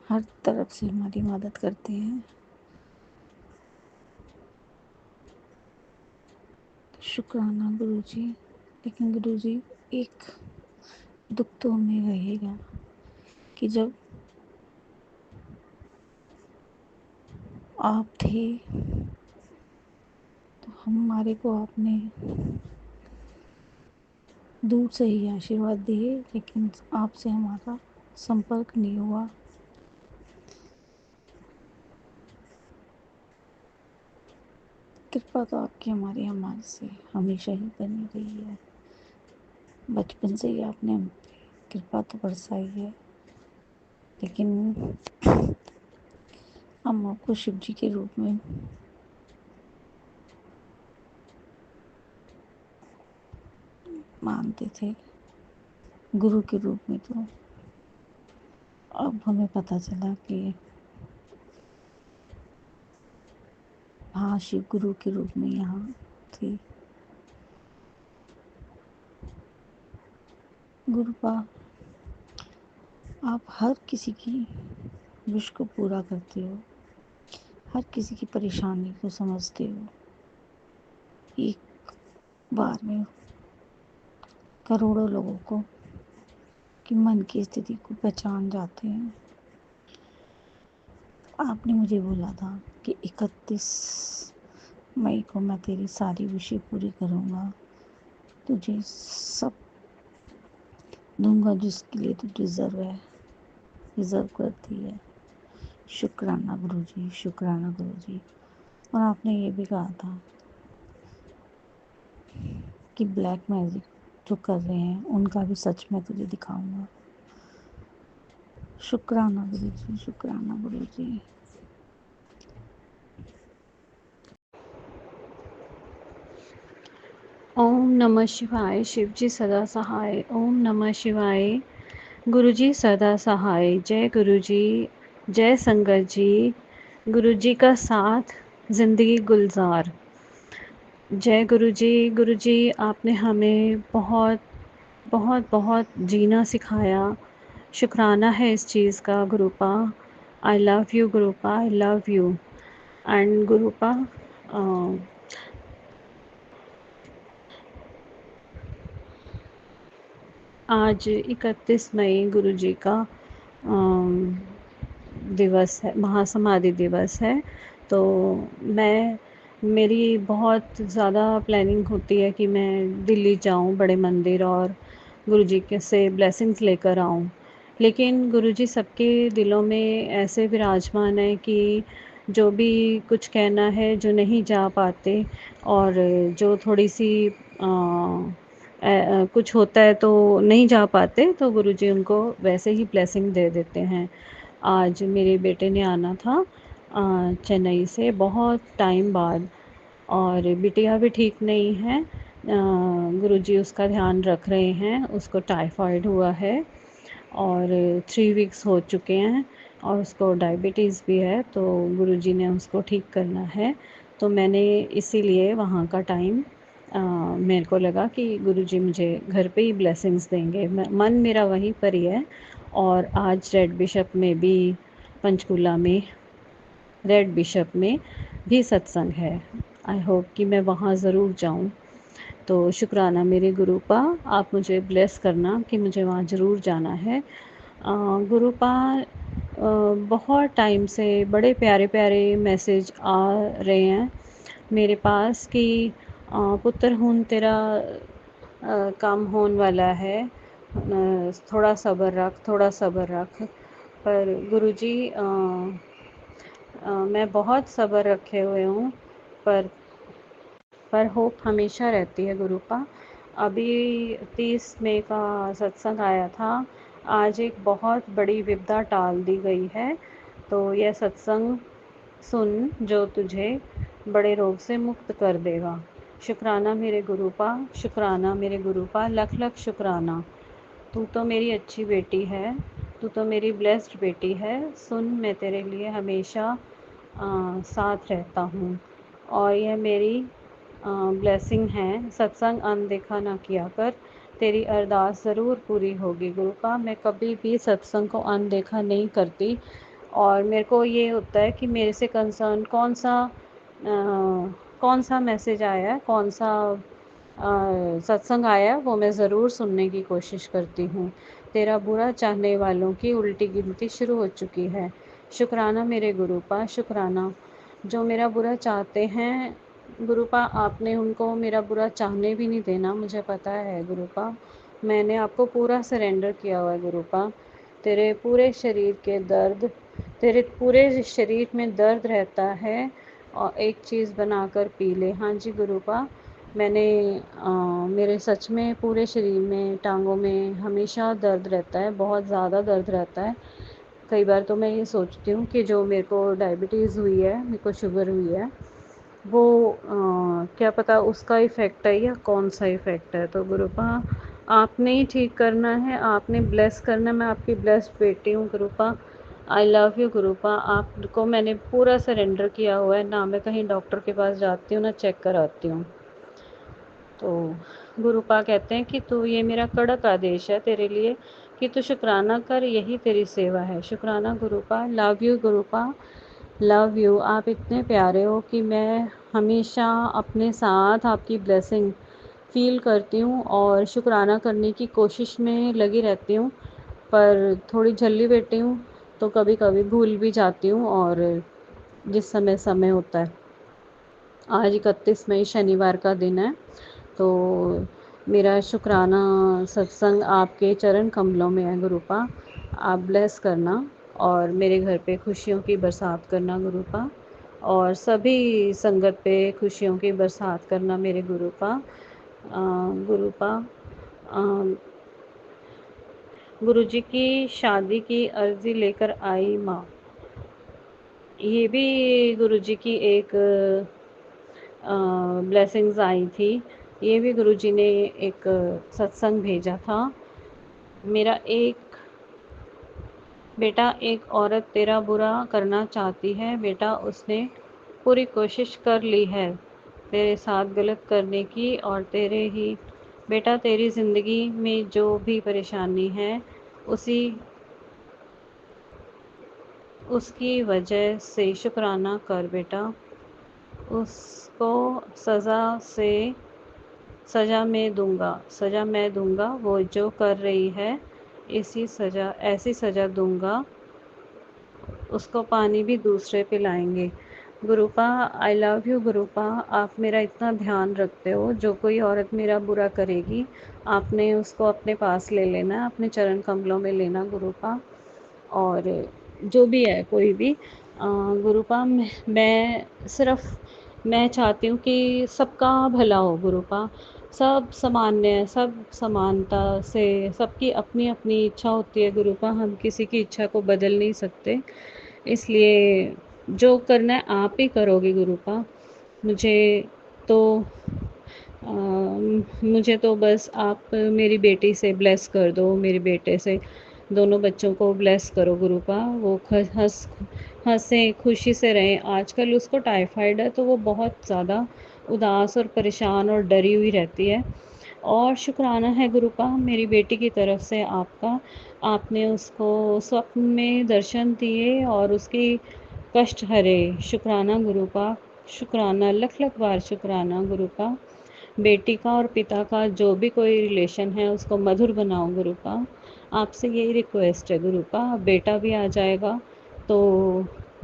हर तरफ से हमारी मदद करते हैं। तो शुक्राना गुरु जी। लेकिन गुरु जी एक दुख तो हमें रहेगा कि जब आप थे तो हमारे को आपने दूर से ही आशीर्वाद दिए, लेकिन आपसे हमारा संपर्क नहीं हुआ। कृपा तो आपकी हमारे से हमेशा ही बनी रही है। बचपन से ही आपने हम पे कृपा तो बरसाई है, लेकिन हम आपको शिव जी के रूप में मानते थे, गुरु के रूप में। तो अब हमें पता चला कि हाँ, शिव गुरु के रूप में यहाँ थे। गुरुपा, आप हर किसी की विश को पूरा करते हो, हर किसी की परेशानी को समझते हो। एक बार में करोड़ों लोगों को की मन की स्थिति को पहचान जाते हैं। आपने मुझे बोला था कि 31 मई को मैं तेरी सारी विशें पूरी करूँगा, तुझे सब दूंगा जिसके लिए तू डिज़र्व करती है। शुक्राना गुरुजी। शुक्राना गुरुजी। और आपने ये भी कहा था कि ब्लैक मैजिक जो कर रहे हैं उनका भी सच मैं तुझे दिखाऊंगा। शुक्राना गुरुजी। शुक्राना गुरुजी। ओम नमः शिवाय। शिव जी सदा सहाय। ओम नमः शिवाय। गुरु जी सदा सहाय। जय गुरु जी। जय संगत जी। गुरु जी का साथ ज़िंदगी गुलजार। जय गुरु जी। गुरु जी आपने हमें बहुत बहुत बहुत जीना सिखाया। शुक्राना है इस चीज़ का Gurupa. I love you Gurupa. I love you. And Gurupa, आज 31 मई गुरु जी का दिवस है, महासमाधि दिवस है। तो मेरी बहुत ज़्यादा प्लानिंग होती है कि मैं दिल्ली जाऊं बड़े मंदिर और गुरु जी के से ब्लेसिंग्स लेकर आऊं। लेकिन गुरु जी सबके दिलों में ऐसे विराजमान है कि जो भी कुछ कहना है, जो नहीं जा पाते और जो थोड़ी सी कुछ होता है तो नहीं जा पाते, तो गुरुजी उनको वैसे ही ब्लेसिंग दे देते हैं। आज मेरे बेटे ने आना था चेन्नई से बहुत टाइम बाद, और बिटिया भी ठीक नहीं है। गुरुजी उसका ध्यान रख रहे हैं। उसको टाइफाइड हुआ है और 3 वीक्स हो चुके हैं, और उसको डायबिटीज़ भी है। तो गुरुजी ने उसको ठीक करना है, तो मैंने इसीलिए वहाँ का टाइम मेरे को लगा कि गुरुजी मुझे घर पे ही ब्लेसिंग्स देंगे। मन मेरा वहीं पर ही है। और आज रेड बिशप में भी, पंचकूला में रेड बिशप में भी सत्संग है। आई होप कि मैं वहाँ ज़रूर जाऊँ। तो शुक्राना मेरे गुरुपा, आप मुझे ब्लेस करना कि मुझे वहाँ ज़रूर जाना है। गुरुपा, बहुत टाइम से बड़े प्यारे प्यारे मैसेज आ रहे हैं मेरे पास कि पुत्र ਹੁਣ तेरा काम होने वाला है, थोड़ा सब्र रख, थोड़ा सब्र रख। पर गुरुजी, मैं बहुत सब्र रखे हुए हूँ, पर होप हमेशा रहती है गुरुपा। अभी 30 मई का सत्संग आया था। आज एक बहुत बड़ी विपदा टाल दी गई है। तो यह सत्संग सुन जो तुझे बड़े रोग से मुक्त कर देगा। शुक्राना मेरे गुरुपा, शुक्राना मेरे गुरुपा, लख लख शुक्राना। तू तो मेरी अच्छी बेटी है, तू तो मेरी ब्लेस्ड बेटी है। सुन, मैं तेरे लिए हमेशा साथ रहता हूँ और यह मेरी ब्लेसिंग है। सत्संग अनदेखा ना किया कर, तेरी अरदास ज़रूर पूरी होगी गुरुपा। मैं कभी भी सत्संग को अनदेखा नहीं करती और मेरे को ये होता है कि मेरे से कंसर्न कौन सा मैसेज आया है, कौन सा सत्संग आया, वो मैं ज़रूर सुनने की कोशिश करती हूँ। तेरा बुरा चाहने वालों की उल्टी गिनती शुरू हो चुकी है। शुक्राना मेरे गुरुपा, शुक्राना। जो मेरा बुरा चाहते हैं गुरुपा, आपने उनको मेरा बुरा चाहने भी नहीं देना, मुझे पता है गुरुपा। मैंने आपको पूरा सरेंडर किया हुआ है गुरुपा। तेरे पूरे शरीर के दर्द, तेरे पूरे शरीर में दर्द रहता है और एक चीज़ बनाकर पी ले। हाँ जी गुरुपा, मैंने मेरे सच में पूरे शरीर में, टांगों में हमेशा दर्द रहता है, बहुत ज़्यादा दर्द रहता है। कई बार तो मैं ये सोचती हूँ कि जो मेरे को डायबिटीज़ हुई है, मेरे को शुगर हुई है, वो क्या पता उसका इफ़ेक्ट है या कौन सा इफ़ेक्ट है। तो गुरुपा, आपने ही ठीक करना है, आपने ब्लेस करना है। मैं आपकी ब्लेस्ड बेटी हूँ गुरुपा। I love you गुरुपा। आपको मैंने पूरा सरेंडर किया हुआ है, ना मैं कहीं डॉक्टर के पास जाती हूँ ना चेक कराती हूँ। तो गुरुपा कहते हैं कि तू, ये मेरा कड़क आदेश है तेरे लिए कि तू शुक्राना कर, यही तेरी सेवा है। शुक्राना Gurupa. Love you Gurupa, love you. आप इतने प्यारे हो कि मैं हमेशा अपने साथ आपकी ब्लेसिंग फ़ील करती हूँ और शुक्राना करने की कोशिश में लगी रहती हूँ। पर थोड़ी झल्ली बेटी हूँ तो कभी कभी भूल भी जाती हूँ और जिस समय समय होता है। आज 31 मई शनिवार का दिन है। तो मेरा शुक्राना सत्संग आपके चरण कमलों में है गुरुपा। आप ब्लेस करना और मेरे घर पे खुशियों की बरसात करना गुरुपा, और सभी संगत पे खुशियों की बरसात करना मेरे गुरुपा। गुरुपा, गुरुजी की शादी की अर्जी लेकर आई माँ। ये भी गुरुजी की एक ब्लेसिंग्स आई थी। ये भी गुरुजी ने एक सत्संग भेजा था। मेरा एक बेटा, एक औरत तेरा बुरा करना चाहती है बेटा, उसने पूरी कोशिश कर ली है तेरे साथ गलत करने की, और तेरे ही बेटा, तेरी ज़िंदगी में जो भी परेशानी है उसकी वजह से शुक्राना कर बेटा। उसको सज़ा मैं दूंगा। वो जो कर रही है ऐसी सज़ा दूंगा, उसको पानी भी दूसरे पिलाएंगे। गुरुपा, आई लव यू गुरुपा। आप मेरा इतना ध्यान रखते हो, जो कोई औरत मेरा बुरा करेगी आपने उसको अपने पास ले लेना, अपने चरण कमलों में लेना गुरुपा। और जो भी है कोई भी, गुरुपा, मैं चाहती हूँ कि सबका भला हो गुरुपा। सब सामान्य है, सब समानता से, सबकी अपनी अपनी इच्छा होती है गुरुपा। हम किसी की इच्छा को बदल नहीं सकते, इसलिए जो करना है आप ही करोगे गुरुपा। मुझे तो मुझे तो बस आप मेरी बेटी से ब्लेस कर दो, मेरे बेटे से, दोनों बच्चों को ब्लेस करो गुरुपा। वो हंसें, खुशी से रहें। आजकल उसको टाइफाइड है तो वो बहुत ज़्यादा उदास और परेशान और डरी हुई रहती है। और शुक्राना है गुरु का मेरी बेटी की तरफ से आपका, आपने उसको स्वप्न में दर्शन दिए और उसकी कष्ट हरे। शुक्राना गुरु का, शुक्राना, लख लख बार शुक्राना गुरु का। बेटी का और पिता का जो भी कोई रिलेशन है उसको मधुर बनाओ गुरु का। आपसे यही रिक्वेस्ट है गुरु का। बेटा भी आ जाएगा तो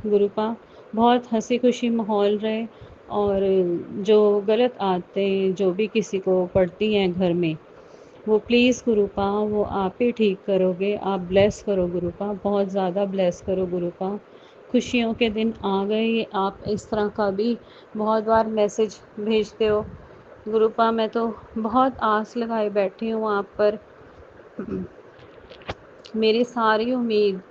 गुरु का बहुत हंसी खुशी माहौल रहे, और जो गलत आदतें जो भी किसी को पड़ती हैं घर में, वो प्लीज़ गुरुपा वो आप ही ठीक करोगे। आप ब्लेस करो गुरुपा, बहुत ज़्यादा ब्लेस करो गुरुपा। खुशियों के दिन आ गए, आप इस तरह का भी बहुत बार मैसेज भेजते हो गुरुपा। मैं तो बहुत आस लगाए बैठी हूँ आप पर। मेरी सारी उम्मीद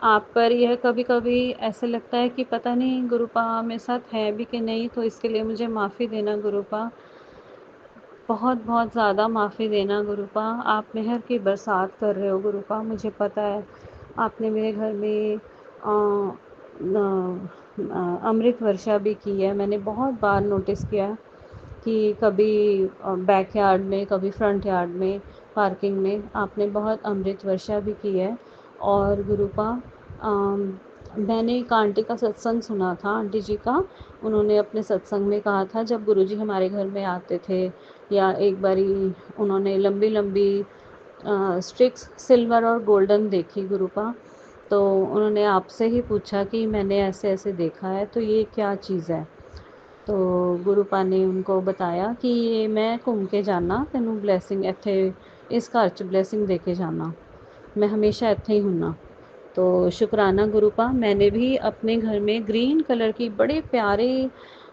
आप पर ही है। कभी कभी ऐसे लगता है कि पता नहीं गुरुपा मेरे साथ है भी कि नहीं, तो इसके लिए मुझे माफ़ी देना गुरुपा, बहुत बहुत ज़्यादा माफ़ी देना गुरुपा। आप मेहर की बरसात कर रहे हो गुरुपा, मुझे पता है। आपने मेरे घर में अमृत वर्षा भी की है, मैंने बहुत बार नोटिस किया है कि कभी बैक यार्ड में, कभी फ्रंट यार्ड में, पार्किंग में आपने बहुत अमृत वर्षा भी की है। और गुरुपा मैंने एक आंटी का सत्संग सुना था, आंटी जी का। उन्होंने अपने सत्संग में कहा था जब गुरुजी हमारे घर में आते थे, या एक बारी उन्होंने लंबी लंबी स्टिक्स सिल्वर और गोल्डन देखी गुरुपा, तो उन्होंने आपसे ही पूछा कि मैंने ऐसे ऐसे देखा है, तो ये क्या चीज़ है। तो गुरुपा ने उनको बताया कि ये मैं घूम के जाना तेनू ब्लैसिंग इत्थे इस घर च ब्लैसिंग दे के जाना, मैं हमेशा इत्थे ही हुन्ना। तो शुक्राना गुरुपा, मैंने भी अपने घर में ग्रीन कलर की, बड़े प्यारे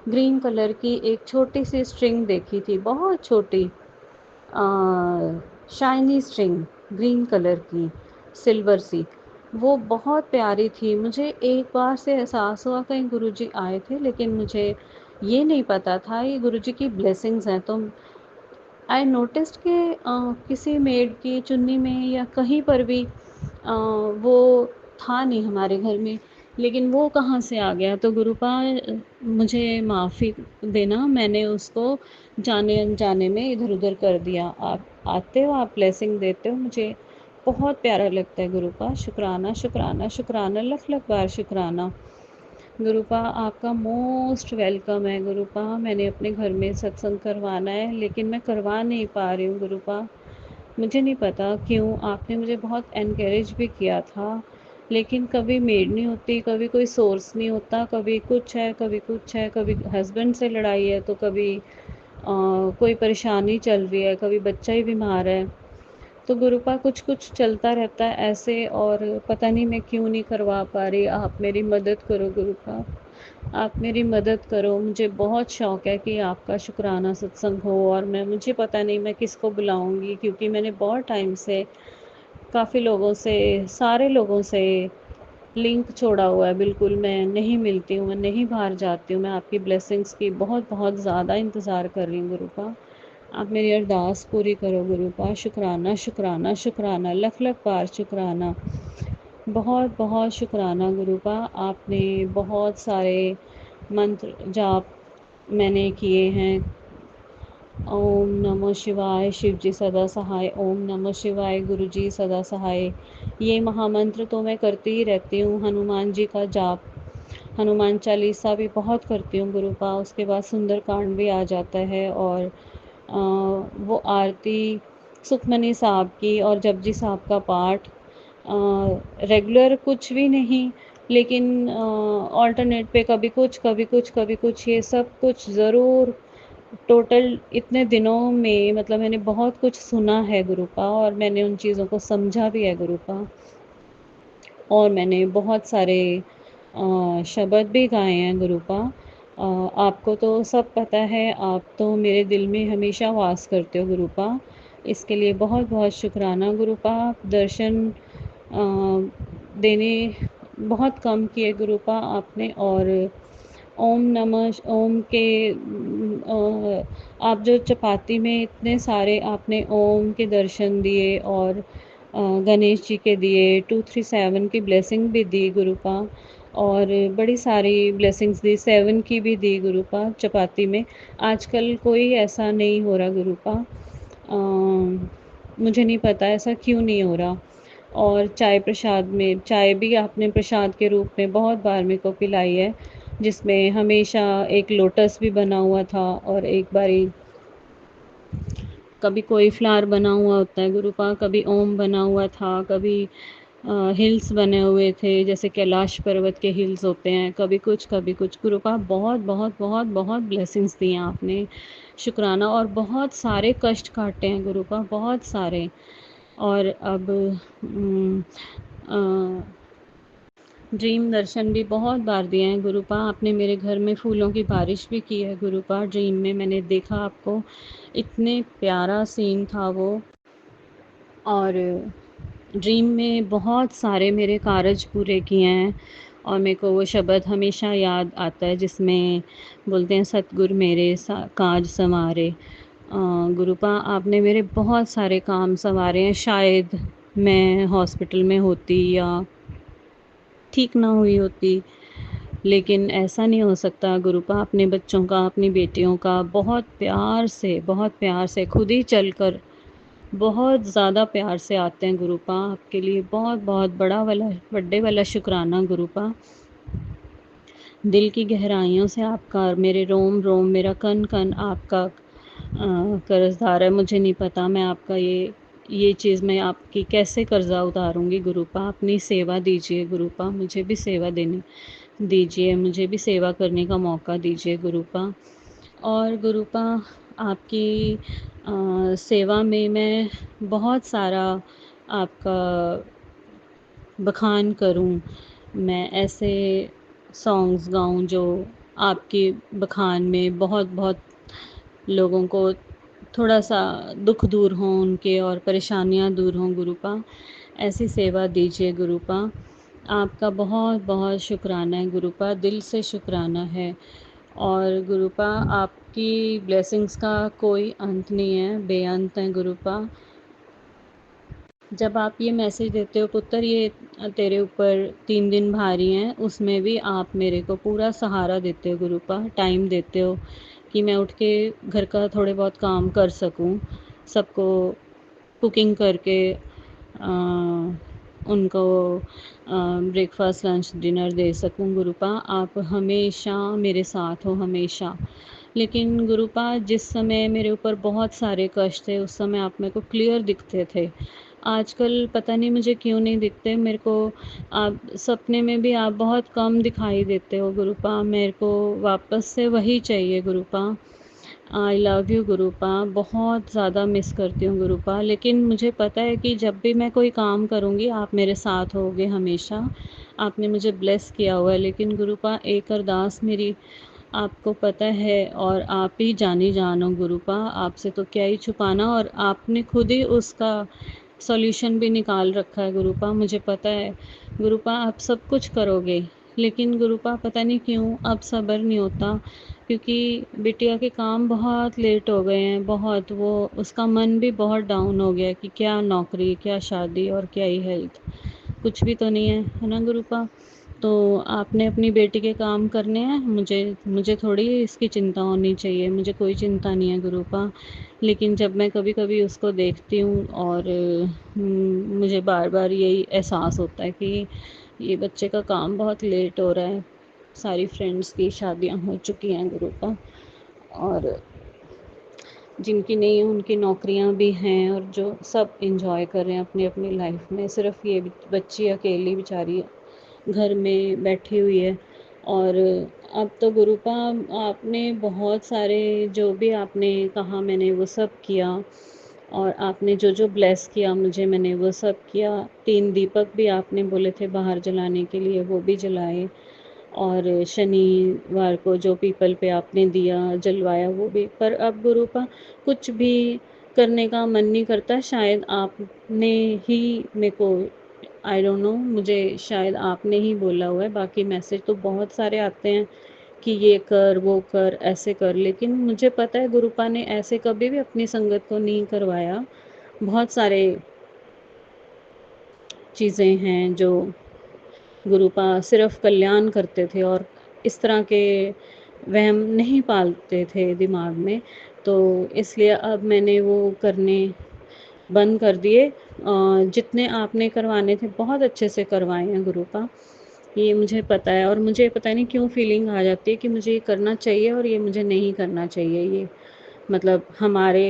ग्रीन कलर की एक छोटी सी स्ट्रिंग देखी थी, बहुत छोटी शाइनी स्ट्रिंग, ग्रीन कलर की, सिल्वर सी। वो बहुत प्यारी थी। मुझे एक बार से एहसास हुआ कहीं गुरुजी आए थे, लेकिन मुझे ये नहीं पता था ये गुरुजी की ब्लेसिंग्स हैं। तो आई नोटिस्ड कि किसी मेड की चुन्नी में या कहीं पर भी वो था नहीं हमारे घर में, लेकिन वो कहाँ से आ गया। तो गुरुपा मुझे माफ़ी देना, मैंने उसको जाने अनजाने में इधर उधर कर दिया। आप आते हो, आप ब्लेसिंग देते हो, मुझे बहुत प्यारा लगता है गुरुपा। शुक्राना शुक्राना शुक्राना, लख लख बार शुक्राना गुरुपा। आपका मोस्ट वेलकम है गुरुपा। मैंने अपने घर में सत्संग करवाना है, लेकिन मैं करवा नहीं पा रही हूँ गुरुपा। मुझे नहीं पता क्यों। आपने मुझे बहुत एनकरेज भी किया था, लेकिन कभी मेड नहीं होती, कभी कोई सोर्स नहीं होता, कभी कुछ है, कभी कुछ है, कभी हस्बैंड से लड़ाई है, तो कभी कोई परेशानी चल रही है, कभी बच्चा ही बीमार है। तो गुरुपा कुछ कुछ चलता रहता है ऐसे, और पता नहीं मैं क्यों नहीं करवा पा रही। आप मेरी मदद करो गुरुपा, आप मेरी मदद करो। मुझे बहुत शौक़ है कि आपका शुक्राना सत्संग हो, और मुझे पता नहीं मैं किसको बुलाऊंगी, क्योंकि मैंने बहुत टाइम से काफ़ी लोगों से, सारे लोगों से लिंक छोड़ा हुआ है। बिल्कुल मैं नहीं मिलती हूँ, मैं नहीं बाहर जाती हूँ। मैं आपकी ब्लेसिंग्स की बहुत बहुत ज़्यादा इंतज़ार कर रही हूँ गुरुपा। आप मेरी अरदास पूरी करो गुरुपा। शुक्राना शुक्राना शुक्राना, लख लख बार शुक्राना, बहुत बहुत शुक्राना गुरुपा। आपने बहुत सारे मंत्र जाप मैंने किए हैं। ओम नमः शिवाय, शिव जी सदा सहाय। ओम नमः शिवाय, गुरु जी सदा सहाय। ये महामंत्र तो मैं करती ही रहती हूँ। हनुमान जी का जाप, हनुमान चालीसा भी बहुत करती हूँ गुरुपा। उसके बाद सुंदरकांड भी आ जाता है, और वो आरती सुखमनी साहब की और जपजी साहब का पाठ रेगुलर कुछ भी नहीं, लेकिन ऑल्टरनेट पे कभी कुछ कभी कुछ कभी कुछ, ये सब कुछ ज़रूर टोटल इतने दिनों में, मतलब मैंने बहुत कुछ सुना है गुरुपा, और मैंने उन चीज़ों को समझा भी है गुरुपा, और मैंने बहुत सारे शब्द भी गाए हैं गुरुपा। आपको तो सब पता है, आप तो मेरे दिल में हमेशा वास करते हो गुरुपा। इसके लिए बहुत बहुत शुक्राना गुरुपा। दर्शन देने बहुत कम किए गुरुपा आपने, और ओम नमः ओम के आप जो चपाती में इतने सारे आपने ओम के दर्शन दिए, और गणेश जी के दिए, 237 की ब्लेसिंग भी दी गुरुपा। और बड़ी सारी ब्लेसिंग्स दी, 7 की भी दी गुरुपा चपाती में। आजकल कोई ऐसा नहीं हो रहा गुरुपा, मुझे नहीं पता ऐसा क्यों नहीं हो रहा। और चाय प्रसाद में, चाय भी आपने प्रसाद के रूप में बहुत बार मेरे को पिलाई है, जिसमें हमेशा एक लोटस भी बना हुआ था, और एक बारी कभी कोई फ्लावर बना हुआ होता है गुरुपा, कभी ओम बना हुआ था, कभी हिल्स बने हुए थे जैसे कैलाश पर्वत के हिल्स होते हैं, कभी कुछ गुरुपा बहुत बहुत बहुत बहुत ब्लेसिंग्स दी हैं आपने, शुक्राना। और बहुत सारे कष्ट काटे हैं गुरुपा, बहुत सारे। और अब ड्रीम दर्शन भी बहुत बार दिए हैं गुरुपा आपने, मेरे घर में फूलों की बारिश भी की है गुरुपा। ड्रीम में मैंने देखा आपको, इतने प्यारा सीन था वो। और ड्रीम में बहुत सारे मेरे कारज पूरे किए हैं, और मेरे को वो शब्द हमेशा याद आता है जिसमें बोलते हैं सतगुर मेरे काज संवारे। गुरुपा आपने मेरे बहुत सारे काम संवारे हैं। शायद मैं हॉस्पिटल में होती या ठीक ना हुई होती, लेकिन ऐसा नहीं हो सकता गुरुपा। अपने बच्चों का, अपनी बेटियों का बहुत प्यार से खुद ही चलकर बहुत ज़्यादा प्यार से आते हैं गुरुपा। आपके लिए बहुत बहुत बड़े वाला शुक्राना गुरुपा। दिल की गहराइयों से आपका, और मेरे रोम रोम, मेरा कन कन आपका कर्जदार है। मुझे नहीं पता मैं आपका ये चीज़ मैं आपकी कैसे कर्जा उतारूँगी गुरुपा। अपनी सेवा दीजिए गुरुपा, मुझे भी सेवा देनी दीजिए, मुझे भी सेवा करने का मौका दीजिए गुरुपा। और गुरुपा आपकी सेवा में मैं बहुत सारा आपका बखान करूं, मैं ऐसे सॉन्ग्स गाऊं जो आपके बखान में बहुत बहुत लोगों को थोड़ा सा दुख दूर हो उनके, और परेशानियां दूर हों गुरुपा। ऐसी सेवा दीजिए गुरुपा। आपका बहुत बहुत शुक्राना है गुरुपा, दिल से शुक्राना है। और गुरुपा आपकी ब्लेसिंग्स का कोई अंत नहीं है, बेअंत है गुरुपा। जब आप ये मैसेज देते हो पुत्र ये तेरे ऊपर 3 दिन भारी हैं, उसमें भी आप मेरे को पूरा सहारा देते हो गुरुपा, टाइम देते हो कि मैं उठ के घर का थोड़े बहुत काम कर सकूं, सबको कुकिंग करके उनको ब्रेकफास्ट लंच डिनर दे सकूं गुरुपा। आप हमेशा मेरे साथ हो, हमेशा। लेकिन गुरुपा जिस समय मेरे ऊपर बहुत सारे कष्ट थे, उस समय आप मेरे को क्लियर दिखते थे। आजकल पता नहीं मुझे क्यों नहीं दिखते मेरे को। आप सपने में भी आप बहुत कम दिखाई देते हो गुरुपा। मेरे को वापस से वही चाहिए गुरुपा। आई लव यू गुरुपा, बहुत ज़्यादा मिस करती हूँ गुरुपा। लेकिन मुझे पता है कि जब भी मैं कोई काम करूँगी आप मेरे साथ होगे हमेशा। आपने मुझे ब्लेस किया हुआ है। लेकिन गुरुपा एक अरदास मेरी आपको पता है, और आप ही जानी जान हो गुरुपा, आपसे तो क्या ही छुपाना। और आपने खुद ही उसका सॉल्यूशन भी निकाल रखा है गुरुपा, मुझे पता है गुरुपा आप सब कुछ करोगे। लेकिन गुरुपा पता नहीं क्यों अब सब्र नहीं होता, क्योंकि बिटिया के काम बहुत लेट हो गए हैं, बहुत। वो उसका मन भी बहुत डाउन हो गया कि क्या नौकरी, क्या शादी, और क्या ही हेल्थ, कुछ भी तो नहीं है ना गुरुपा। तो आपने अपनी बेटी के काम करने हैं, मुझे थोड़ी इसकी चिंता होनी चाहिए, मुझे कोई चिंता नहीं है गुरुपा। लेकिन जब मैं कभी कभी उसको देखती हूँ, और मुझे बार बार यही एहसास होता है कि ये बच्चे का काम बहुत लेट हो रहा है। सारी फ्रेंड्स की शादियाँ हो चुकी हैं गुरुपा, और जिनकी नहीं है उनकी नौकरियां भी हैं, और जो सब एंजॉय कर रहे हैं अपनी अपनी लाइफ में, सिर्फ ये बच्ची अकेली बेचारी घर में बैठी हुई है। और अब तो गुरुपा आपने बहुत सारे जो भी आपने कहा मैंने वो सब किया, और आपने जो जो ब्लेस किया मुझे मैंने वो सब किया। 3 दीपक भी आपने बोले थे बाहर जलाने के लिए, वो भी जलाए। और शनिवार को जो पीपल पे आपने दिया जलवाया वो भी। पर अब गुरुपा कुछ भी करने का मन नहीं करता। शायद आपने ही मेरे को, आई डोंट नो, मुझे शायद आपने ही बोला हुआ है। बाकी मैसेज तो बहुत सारे आते हैं कि ये कर, वो कर, ऐसे कर, लेकिन मुझे पता है गुरुपा ने ऐसे कभी भी अपनी संगत को नहीं करवाया। बहुत सारे चीज़ें हैं जो गुरुपा सिर्फ कल्याण करते थे और इस तरह के वहम नहीं पालते थे दिमाग में। तो इसलिए अब मैंने वो करने बंद कर दिए। जितने आपने करवाने थे बहुत अच्छे से करवाए हैं गुरुपा, ये मुझे पता है। और मुझे पता नहीं क्यों फीलिंग आ जाती है कि मुझे ये करना चाहिए और ये मुझे नहीं करना चाहिए, ये मतलब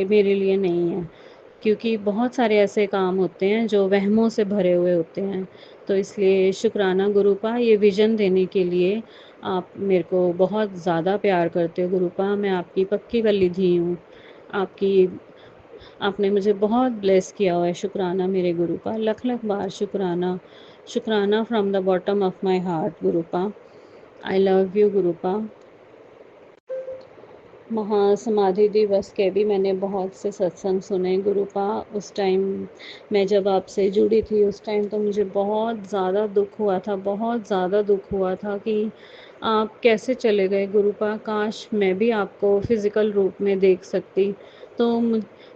मेरे लिए नहीं है, क्योंकि बहुत सारे ऐसे काम होते हैं जो वहमों से भरे हुए होते हैं। तो इसलिए शुक्राना गुरुपा, ये विज़न देने के लिए। आप मेरे को बहुत ज़्यादा प्यार करते हो गुरुपा, मैं आपकी पक्की वाली धी हूँ। आपकी आपने मुझे बहुत ब्लेस किया हुआ है। शुक्राना मेरे गुरुपा, लख लख बार शुक्राना। शुक्राना from the bottom of my heart Gurupa. I love you Gurupa. महासमाधि दिवस के भी मैंने बहुत से सत्संग सुने गुरुपा। उस टाइम मैं जब आपसे जुड़ी थी उस टाइम तो मुझे बहुत ज़्यादा दुख हुआ था, बहुत ज़्यादा दुख हुआ था कि आप कैसे चले गए गुरुपा। काश मैं भी आपको फ़िज़िकल रूप में देख सकती। तो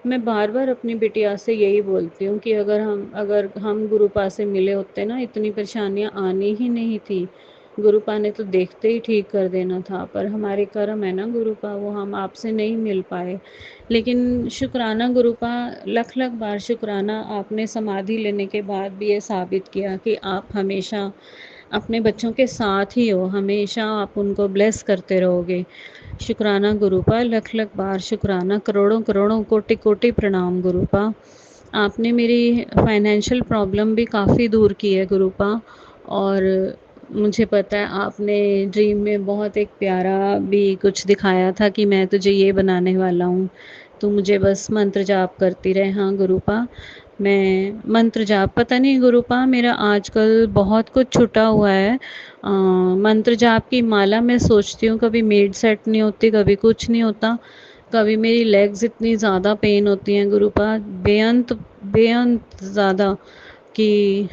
मैं बार बार अपनी बिटिया से यही बोलती हूँ कि अगर हम गुरुपा से मिले होते ना, इतनी परेशानियाँ आनी ही नहीं थी। गुरुपा ने तो देखते ही ठीक कर देना था, पर हमारे कर्म है ना गुरुपा, वो हम आपसे नहीं मिल पाए। लेकिन शुक्राना गुरुपा, लख लख बार शुक्राना, आपने समाधि लेने के बाद भी ये साबित किया कि आप हमेशा अपने बच्चों के साथ ही हो, हमेशा आप उनको ब्लेस करते रहोगे। शुक्राना गुरुपा, लख लख बार शुक्राना, करोड़ों करोड़ों कोटि कोटि प्रणाम गुरुपा। आपने मेरी फाइनेंशियल प्रॉब्लम भी काफ़ी दूर की है गुरुपा। और मुझे पता है आपने ड्रीम में बहुत एक प्यारा भी कुछ दिखाया था कि मैं तुझे ये बनाने वाला हूँ, तू मुझे बस मंत्र जाप करती रहे। हाँ गुरुपा, मैं मंत्र जाप, पता नहीं गुरुपा मेरा आजकल बहुत कुछ छूटा हुआ है। मंत्र जाप की माला मैं सोचती हूँ, कभी मेड सेट नहीं होती, कभी कुछ नहीं होता, कभी मेरी लेग्स इतनी ज़्यादा पेन होती हैं गुरुपा, बेअंत बेअंत ज़्यादा, कि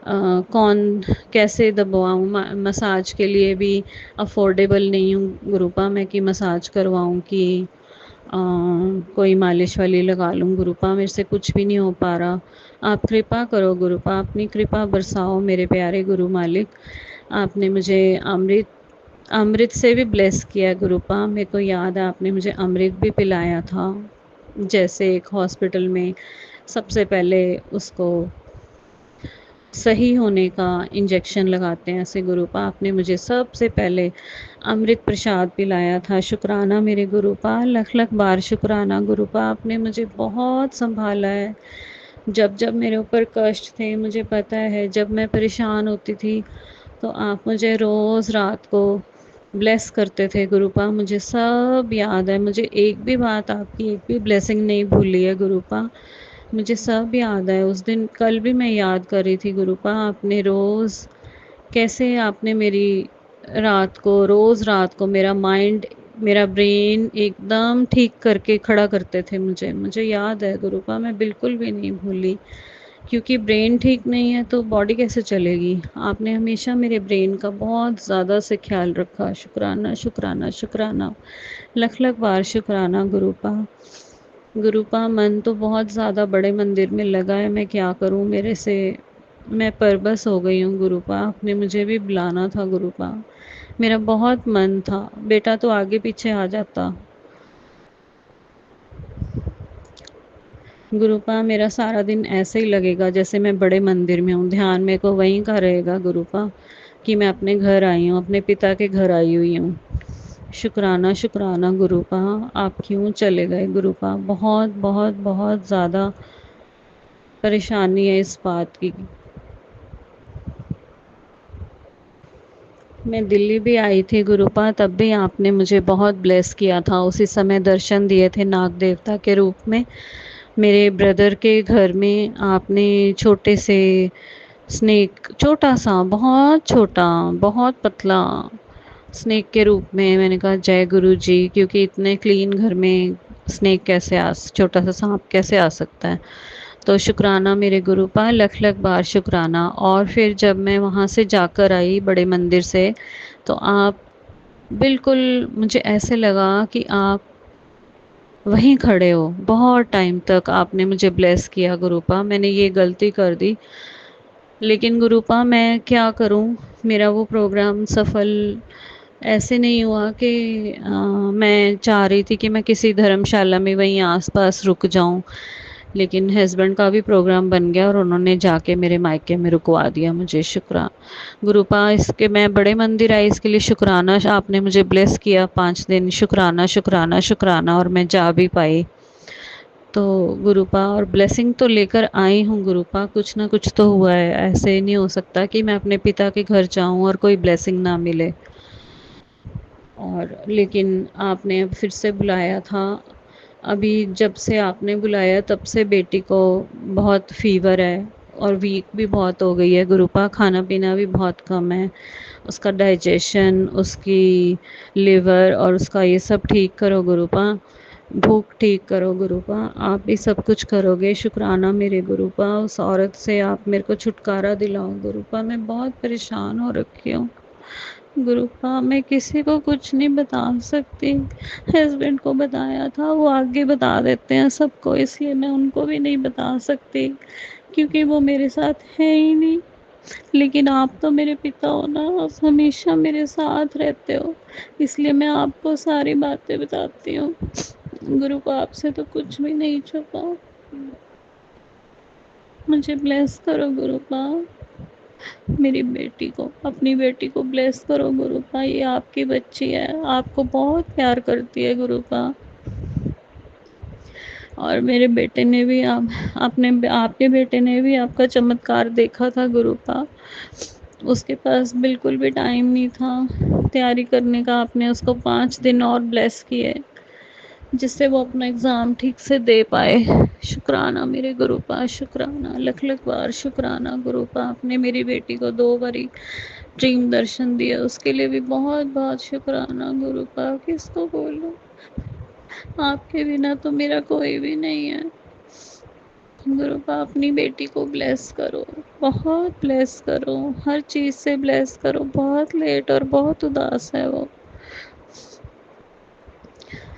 कौन कैसे दबवाऊँ। मसाज के लिए भी अफोर्डेबल नहीं हूँ गुरुपा मैं कि मसाज करवाऊँ कि कोई मालिश वाली लगा लूँ गुरुपा, मेरे से कुछ भी नहीं हो पा रहा। आप कृपा करो गुरुपा, अपनी कृपा बरसाओ मेरे प्यारे गुरु मालिक। आपने मुझे अमृत अमृत से भी ब्लेस किया है गुरुपा। मेरे को याद है आपने मुझे अमृत भी पिलाया था, जैसे एक हॉस्पिटल में सबसे पहले उसको सही होने का इंजेक्शन लगाते हैं, ऐसे गुरुपा आपने मुझे सबसे पहले अमृत प्रसाद पिलाया था। शुक्राना मेरे गुरुपा, लख लख बार शुक्राना गुरुपा, आपने मुझे बहुत संभाला है। जब जब मेरे ऊपर कष्ट थे, मुझे पता है जब मैं परेशान होती थी तो आप मुझे रोज़ रात को ब्लेस करते थे गुरुपा, मुझे सब याद है। मुझे एक भी बात आपकी, एक भी ब्लेसिंग नहीं भूली है गुरुपा, मुझे सब याद है। उस दिन कल भी मैं याद कर रही थी गुरुपा, आपने रोज़ कैसे आपने मेरी रोज़ रात को मेरा माइंड, मेरा ब्रेन एकदम ठीक करके खड़ा करते थे मुझे याद है गुरुपा, मैं बिल्कुल भी नहीं भूली। क्योंकि ब्रेन ठीक नहीं है तो बॉडी कैसे चलेगी। आपने हमेशा मेरे ब्रेन का बहुत ज़्यादा से ख्याल रखा। शुक्राना शुक्राना शुक्राना, लख लख बार शुक्राना गुरुपा। गुरुपा मन तो बहुत ज़्यादा बड़े मंदिर में लगा है, मैं क्या करूं, मेरे से मैं परबस हो गई हूँ गुरुपा। आपने मुझे भी बुलाना था गुरुपा, मेरा बहुत मन था, बेटा तो आगे पीछे आ जाता। गुरुपा मेरा सारा दिन ऐसे ही लगेगा जैसे मैं बड़े मंदिर में हूँ, ध्यान मेरे को वहीं का रहेगा गुरुपा कि मैं अपने घर आई हूँ, अपने पिता के घर आई हुई हूँ। शुक्राना शुक्राना गुरुपा, आप क्यों चले गए गुरुपा, बहुत बहुत बहुत ज़्यादा परेशानी है इस बात की। मैं दिल्ली भी आई थी गुरुपा, तब भी आपने मुझे बहुत ब्लेस किया था। उसी समय दर्शन दिए थे नाग देवता के रूप में। मेरे ब्रदर के घर में आपने छोटे से स्नेक, छोटा सा, बहुत छोटा, बहुत पतला स्नेक के रूप में, मैंने कहा जय गुरु जी, क्योंकि इतने क्लीन घर में स्नेक कैसे छोटा सा सांप कैसे आ सकता है। तो शुक्राना मेरे गुरुपा, लख लख बार शुक्राना। और फिर जब मैं वहाँ से जाकर आई बड़े मंदिर से, तो आप बिल्कुल, मुझे ऐसे लगा कि आप वहीं खड़े हो। बहुत टाइम तक आपने मुझे ब्लेस किया गुरुपा। मैंने ये गलती कर दी लेकिन गुरुपा मैं क्या करूं, मेरा वो प्रोग्राम सफल ऐसे नहीं हुआ कि मैं चाह रही थी कि मैं किसी धर्मशाला में वहीं आसपास रुक जाऊं, लेकिन हस्बैंड का भी प्रोग्राम बन गया और उन्होंने जाके मेरे मायके में रुकवा दिया मुझे। गुरुपा इसके मैं बड़े मंदिर आई, इसके लिए शुक्राना, आपने मुझे ब्लेस किया 5 दिन, शुक्राना शुक्राना शुक्राना, और मैं जा भी पाई। तो गुरुपा और ब्लेसिंग तो लेकर आई हूँ गुरुपा, कुछ ना कुछ तो हुआ है, ऐसे नहीं हो सकता कि मैं अपने पिता के घर जाऊं और कोई ब्लेसिंग ना मिले। और लेकिन आपने अब फिर से बुलाया था, अभी जब से आपने बुलाया तब से बेटी को बहुत फीवर है और वीक भी बहुत हो गई है गुरुपा, खाना पीना भी बहुत कम है, उसका डाइजेशन, उसकी लिवर और उसका ये सब ठीक करो गुरुपा, भूख ठीक करो गुरुपा, आप ही सब कुछ करोगे। शुक्राना मेरे गुरुपा, उस औरत से आप मेरे को छुटकारा दिलाओ गुरुपा, मैं बहुत परेशान हो रखी हूँ गुरुपा, मैं किसी को कुछ नहीं बता सकती। हस्बैंड को बताया था, वो आगे बता देते हैं सबको, इसलिए मैं उनको भी नहीं बता सकती क्योंकि वो मेरे साथ है ही नहीं। लेकिन आप तो मेरे पिता हो ना, आप हमेशा मेरे साथ रहते हो, इसलिए मैं आपको सारी बातें बताती हूँ। गुरुपा आपसे तो कुछ भी नहीं छुपा, मुझे ब्लेस करो गुरुपा, मेरी बेटी को, अपनी बेटी को ब्लेस करो गुरुपा, ये आपकी बच्ची है, आपको बहुत प्यार करती है गुरुपा। और मेरे बेटे ने भी आपके बेटे ने भी आपका चमत्कार देखा था गुरुपा, उसके पास बिल्कुल भी टाइम नहीं था तैयारी करने का, आपने उसको 5 दिन और ब्लेस किए जिससे वो अपना एग्ज़ाम ठीक से दे पाए। शुक्राना मेरे गुरुपा, शुक्राना, लख लख बार शुक्राना गुरुपा, आपने मेरी बेटी को 2 बारी ड्रीम दर्शन दिया, उसके लिए भी बहुत बहुत शुक्राना गुरुपा, किसको बोलूं, आपके बिना तो मेरा कोई भी नहीं है। गुरुपा अपनी बेटी को ब्लेस करो, बहुत ब्लेस करो, हर चीज़ से ब्लेस करो, बहुत लेट और बहुत उदास है वो,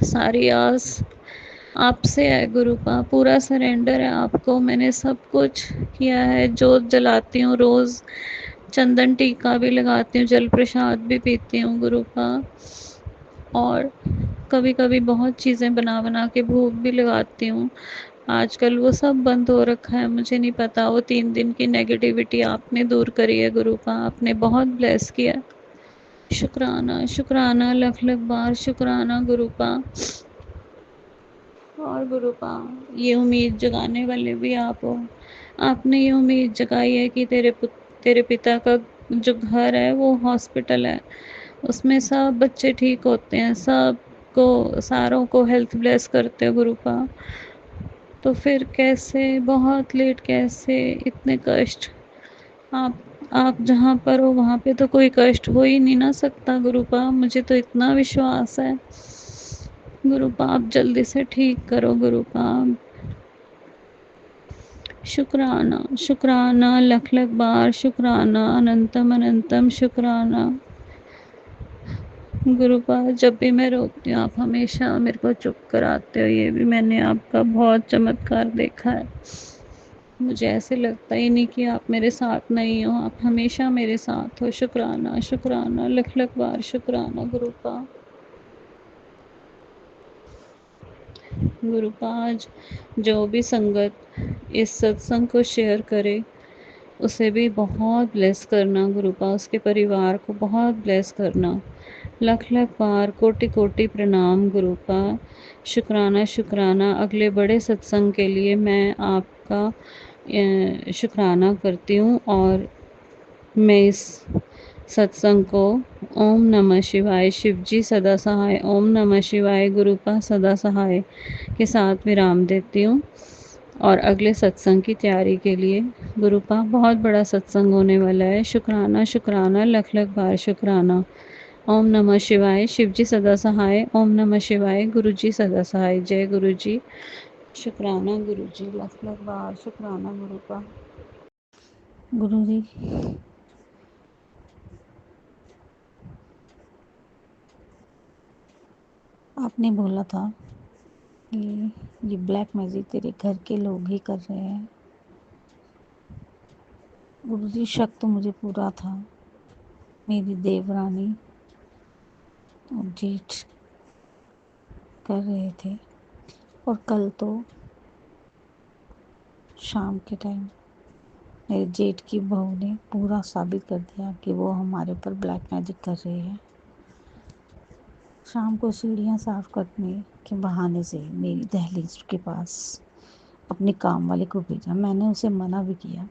सारी आस आपसे है गुरुपा, पूरा सरेंडर है आपको, मैंने सब कुछ किया है, जोत जलाती हूँ रोज़, चंदन टीका भी लगाती हूँ, जल प्रसाद भी पीती हूँ गुरुपा, और कभी कभी बहुत चीज़ें बना बना के भोग भी लगाती हूँ। आजकल वो सब बंद हो रखा है, मुझे नहीं पता, वो 3 दिन की नेगेटिविटी आपने दूर करी है गुरुपा, आपने बहुत ब्लेस किया। शुक्राना शुक्राना, लख लख बार शुक्राना गुरुपा। और गुरुपा ये उम्मीद जगाने वाले भी आप हो, आपने ये उम्मीद जगाई है कि तेरे पिता का जो घर है वो हॉस्पिटल है, उसमें सब बच्चे ठीक होते हैं, सबको सारों को हेल्थ ब्लेस करते हो गुरुपा, तो फिर कैसे बहुत लेट, कैसे इतने कष्ट, आप जहाँ पर हो वहाँ पे तो कोई कष्ट हो ही नहीं ना सकता गुरुपा, मुझे तो इतना विश्वास है गुरुपा, आप जल्दी से ठीक करो गुरुपा। शुक्राना शुक्राना, लख लख बार शुक्राना, अनंतम अनंतम शुक्राना गुरुपा, जब भी मैं रोती हूँ आप हमेशा मेरे को चुप कराते हो, ये भी मैंने आपका बहुत चमत्कार देखा है, मुझे ऐसे लगता ही नहीं कि आप मेरे साथ नहीं हो, आप हमेशा मेरे साथ हो। शुक्राना शुक्राना, लख लख बार शुक्राना गुरुपा। गुरुपा आज जो भी संगत इस सत्संग को शेयर करे उसे भी बहुत ब्लेस करना गुरुपा, उसके परिवार को बहुत ब्लेस करना, लख लख बार कोटि कोटि प्रणाम गुरुपा। शुक्राना शुक्राना, अगले बड़े सत्संग के लिए मैं आपका शुक्राना करती हूँ, और मैं इस सत्संग को ओम नमः शिवाय शिवजी सदा सहाय, ओम नमः शिवाय गुरुपा सदा सहाय के साथ विराम देती हूँ, और अगले सत्संग की तैयारी के लिए गुरुपा बहुत बड़ा सत्संग होने वाला है। शुक्राना शुक्राना, लख लख बार शुक्राना। ओम नमः शिवाय शिवजी सदा सहाय, ओम नमः शिवाय गुरुजी सदा सहाय, जय गुरुजी। शुक्राना गुरुजी, लख लख बार शुक्राना गुरुपा। गुरु जी, आपने बोला था कि ये ब्लैक मैजिक तेरे घर के लोग ही कर रहे हैं, गुरुजी शक तो मुझे पूरा था। मेरी देवरानी और जेठ कर रहे थे, और कल तो शाम के टाइम मेरे जेठ की बहू ने पूरा साबित कर दिया कि वो हमारे ऊपर ब्लैक मैजिक कर रही है। शाम को सीढ़ियाँ साफ करने के बहाने से मेरी दहलीज के पास अपने काम वाले को भेजा। मैंने उसे मना भी किया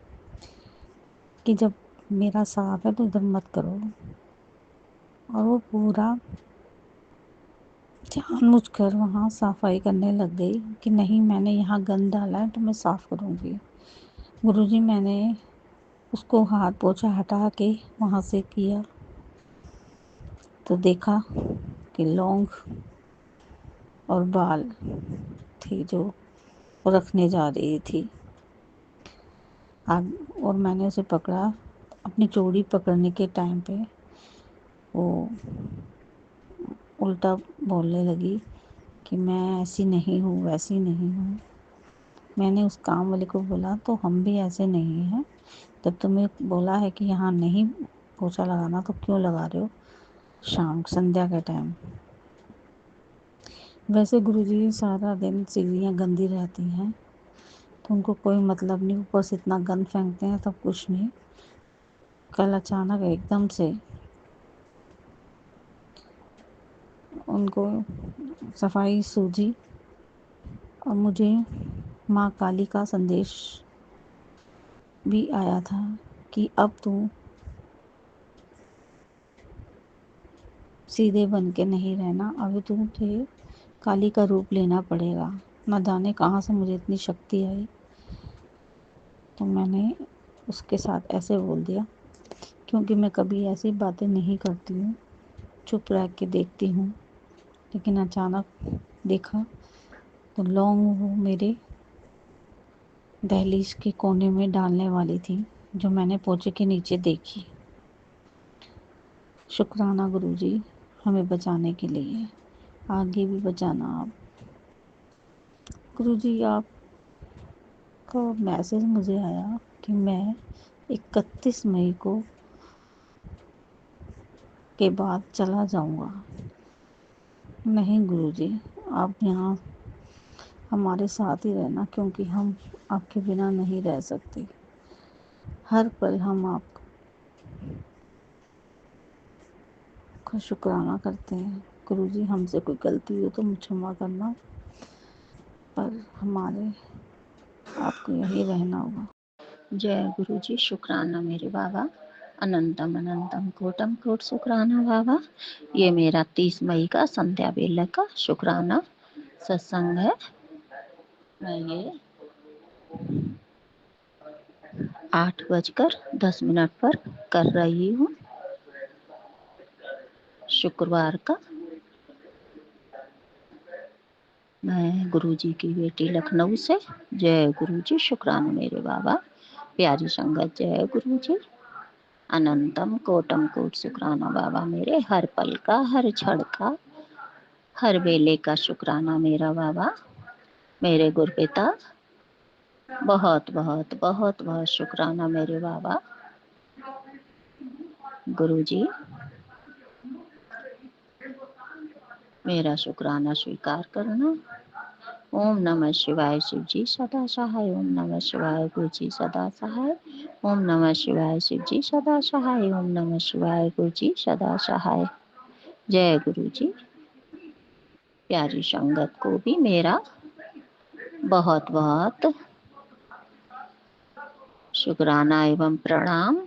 कि जब मेरा साफ है तो इधर मत करो, और वो पूरा जानबूझकर वहाँ सफाई करने लग गई कि नहीं, मैंने यहाँ गंद डाला है तो मैं साफ़ करूँगी। गुरुजी, मैंने उसको हाथ पोछा हटा के वहाँ से किया तो देखा कि लौंग और बाल थी जो रखने जा रही थी। और मैंने उसे पकड़ा। अपनी चोरी पकड़ने के टाइम पे वो उल्टा बोलने लगी कि मैं ऐसी नहीं हूँ, वैसी नहीं हूँ। मैंने उस काम वाले को बोला तो हम भी ऐसे नहीं हैं। जब तुम्हें बोला है कि यहाँ नहीं पोछा लगाना तो क्यों लगा रहे हो शाम संध्या के टाइम। वैसे गुरुजी सारा दिन सीढ़ियाँ गंदी रहती हैं तो उनको कोई मतलब नहीं, ऊपर से इतना गंद फेंकते हैं तब कुछ नहीं। कल अचानक एकदम से उनको सफाई सूझी और मुझे माँ काली का संदेश भी आया था कि अब तू सीधे बन के नहीं रहना, अभी तुझे काली का रूप लेना पड़ेगा। न जाने कहाँ से मुझे इतनी शक्ति आई, तो मैंने उसके साथ ऐसे बोल दिया, क्योंकि मैं कभी ऐसी बातें नहीं करती हूँ, चुप रह के देखती हूँ। लेकिन अचानक देखा तो लौंग वो मेरे दहलीज के कोने में डालने वाली थी, जो मैंने पोछे के नीचे देखी। शुक्राना गुरुजी हमें बचाने के लिए, आगे भी बचाना आप। गुरुजी आपका मैसेज मुझे आया कि मैं 31 मई को के बाद चला जाऊंगा। नहीं गुरुजी, आप यहाँ हमारे साथ ही रहना, क्योंकि हम आपके बिना नहीं रह सकते। हर पल हम आपका शुक्राना करते हैं। गुरुजी, हमसे कोई गलती हो तो मुझे क्षमा करना, पर हमारे आपको यही रहना होगा। जय गुरु जी। शुक्राना मेरे बाबा, अनंतम अनंतम कोटम कोट शुक्राना बाबा। ये मेरा 30 मई का संध्या बेला का शुक्राना सत्संग है। मैं ये 8:10 पर कर रही हूँ, शुक्रवार का। मैं गुरु जी की बेटी लखनऊ से। जय गुरु जी। शुक्राना मेरे बाबा, प्यारी संगत। जय गुरु जी। अनंतम कोटम कोट शुक्राना बाबा मेरे, हर पल का, हर क्षण का, हर वेले का शुक्राना मेरा बाबा। मेरे गुरपिता, बहुत बहुत बहुत बहुत शुक्राना मेरे बाबा। गुरु जी मेरा शुक्राना स्वीकार करना। ओम नमः शिवाय। शिव जी सदा सहाय। ओम नमः शिवाय। गुरु जी सदा सहाय। ओम नमः शिवाय। शिव जी सदा सहाय। ओम नमः शिवाय। गुरु जी सदा सहाय। जय गुरु जी। प्यारी संगत को भी मेरा बहुत बहुत शुक्राना एवं प्रणाम।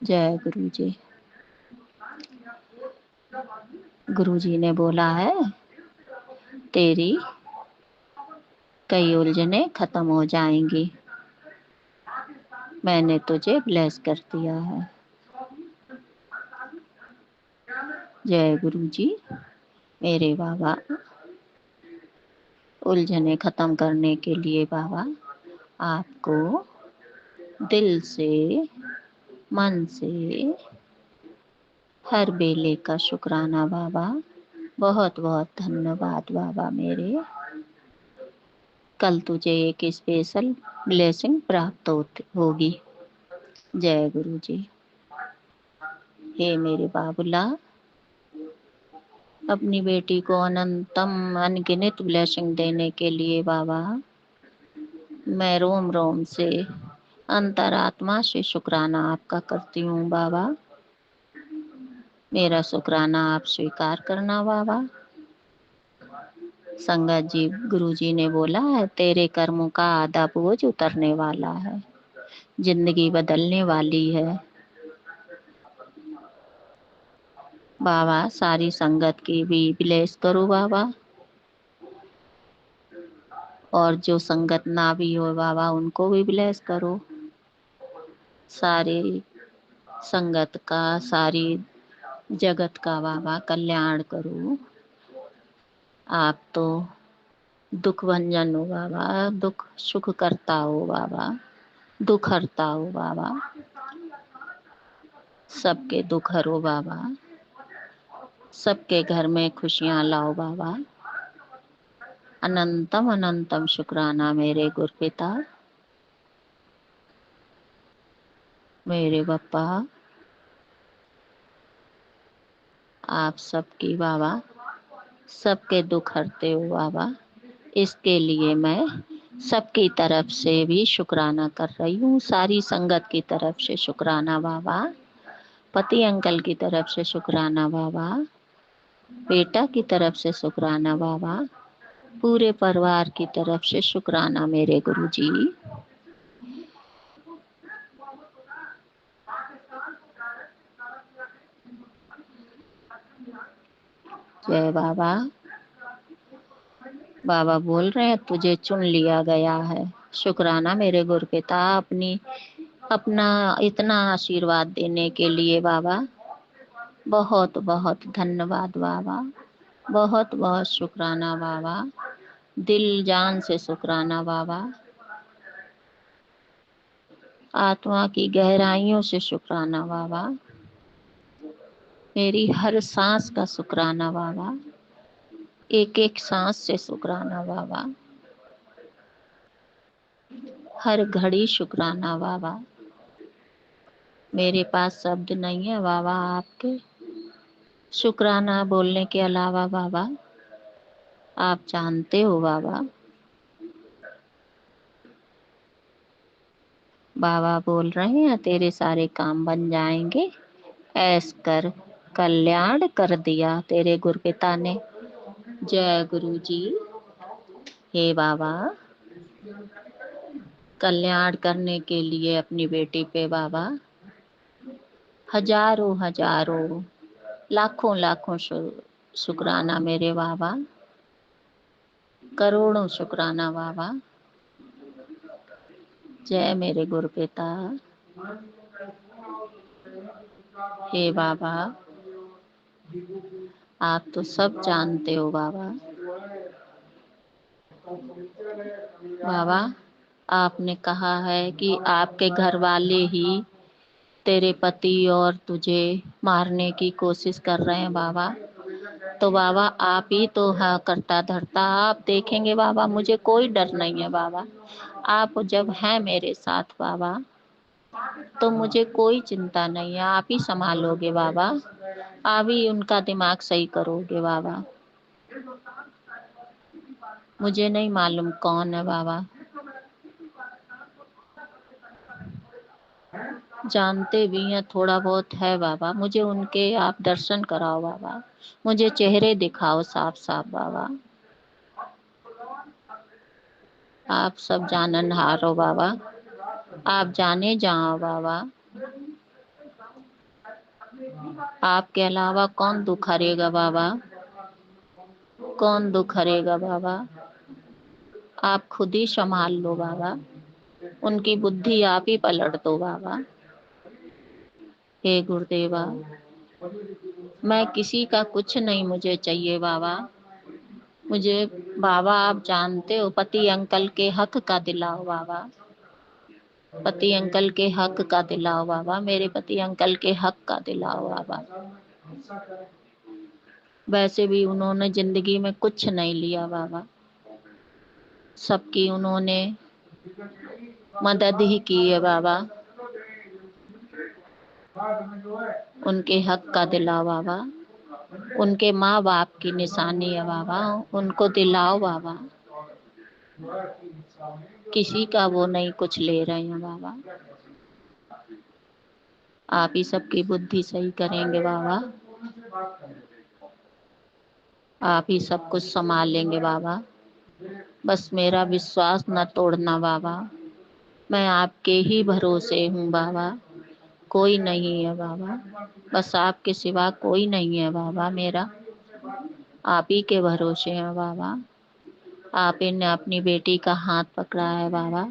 जय गुरु जी। गुरु जी ने बोला है, तेरी कई उलझने खत्म हो जाएंगी। मैंने तुझे ब्लेस कर दिया है। जय गुरु जी। मेरे बाबा, उलझने खत्म करने के लिए बाबा आपको दिल से, मन से, हर बेले का शुक्राना बाबा। बहुत बहुत धन्यवाद बाबा मेरे। कल तुझे एक स्पेशल ब्लेसिंग प्राप्त होगी। जय गुरु जी। हे मेरे बाबूला, अपनी बेटी को अनंतम अनगिनत ब्लेसिंग देने के लिए बाबा मैं रोम रोम से अंतरात्मा से शुक्राना आपका करती हूँ बाबा। मेरा शुक्राना आप स्वीकार करना बाबा। संगत जी, गुरु जी ने बोला है तेरे कर्मों का आधा बोझ उतरने वाला है, जिंदगी बदलने वाली है। बाबा सारी संगत की भी ब्लेस करो बाबा, और जो संगत ना भी हो बाबा उनको भी ब्लेस करो। सारी संगत का, सारी जगत का बाबा कल्याण करो। आप तो दुख भंजन हो बाबा, दुख सुख करता हो बाबा, दुख हरता हो बाबा, सबके दुख हरो बाबा, सबके घर में खुशियाँ लाओ बाबा। अनंतम अनंतम शुक्राना मेरे गुरपिता, मेरे बप्पा। आप सबकी बाबा सबके दुख हरते हो बाबा, इसके लिए मैं सबकी तरफ से भी शुक्राना कर रही हूँ। सारी संगत की तरफ से शुक्राना बाबा, पति अंकल की तरफ से शुक्राना बाबा, बेटा की तरफ से शुक्राना बाबा, पूरे परिवार की तरफ से शुक्राना मेरे गुरुजी। जय बाबा। बाबा बोल रहे हैं तुझे चुन लिया गया है। शुक्राना मेरे गुरुपिता, अपना इतना आशीर्वाद देने के लिए बाबा। बहुत बहुत धन्यवाद बाबा, बहुत बहुत शुक्राना बाबा, दिल जान से शुक्राना बाबा, आत्मा की गहराइयों से शुक्राना बाबा, मेरी हर सांस का शुक्राना बाबा, एक एक सांस से शुक्राना बाबा, हर घड़ी शुक्राना बाबा। मेरे पास शब्द नहीं है बाबा आपके शुक्राना बोलने के अलावा बाबा। आप जानते हो बाबा। बाबा बोल रहे हैं तेरे सारे काम बन जाएंगे, ऐस कर कल्याण कर दिया तेरे गुरुपिता ने। जय गुरु जी। हे बाबा, कल्याण करने के लिए अपनी बेटी पे बाबा हजारों हजारों लाखों लाखों शुक्राना मेरे बाबा, करोड़ों शुक्राना बाबा। जय मेरे गुरुपिता। हे बाबा, आप तो सब जानते हो बाबा। बाबा आपने कहा है कि आपके घर वाले ही तेरे पति और तुझे मारने की कोशिश कर रहे हैं बाबा। तो बाबा आप ही तो हाँ करता धरता, आप देखेंगे बाबा, मुझे कोई डर नहीं है बाबा। आप जब हैं मेरे साथ बाबा तो मुझे कोई चिंता नहीं है, आप ही संभालोगे बाबा, आप ही उनका दिमाग सही करोगे बाबा। मुझे नहीं मालूम कौन है बाबा, जानते भी हैं थोड़ा बहुत है बाबा, मुझे उनके आप दर्शन कराओ बाबा, मुझे चेहरे दिखाओ साफ साफ बाबा। आप सब जाननहार हो बाबा, आप जाने जाओ बाबा। आपके अलावा कौन दुख हरेगा बाबा, कौन दुख हरेगा बाबा। आप खुद ही संभाल लो बाबा, उनकी बुद्धि आप ही पलट दो बाबा। हे गुरुदेवा, मैं किसी का कुछ नहीं मुझे चाहिए बाबा। मुझे बाबा आप जानते हो पति अंकल के हक का दिलाओ बाबा, पति अंकल के हक का दिलाओ बाबा, मेरे पति अंकल के हक का दिलाओ बाबा। वैसे भी उन्होंने जिंदगी में कुछ नहीं लिया बाबा, सबकी उन्होंने मदद ही की है बाबा। उनके हक का दिलाओ बाबा, उनके माँ बाप की निशानी है बाबा, उनको दिलाओ बाबा। किसी का वो नहीं कुछ ले रहे हैं बाबा, आप ही सबकी बुद्धि सही करेंगे बाबा, आप ही सब कुछ संभालेंगे बाबा। बस मेरा विश्वास न तोड़ना बाबा, मैं आपके ही भरोसे हूँ बाबा, कोई नहीं है बाबा, बस आपके सिवा कोई नहीं है बाबा मेरा, आप ही के भरोसे हैं बाबा। आप ही ने अपनी बेटी का हाथ पकड़ा है बाबा,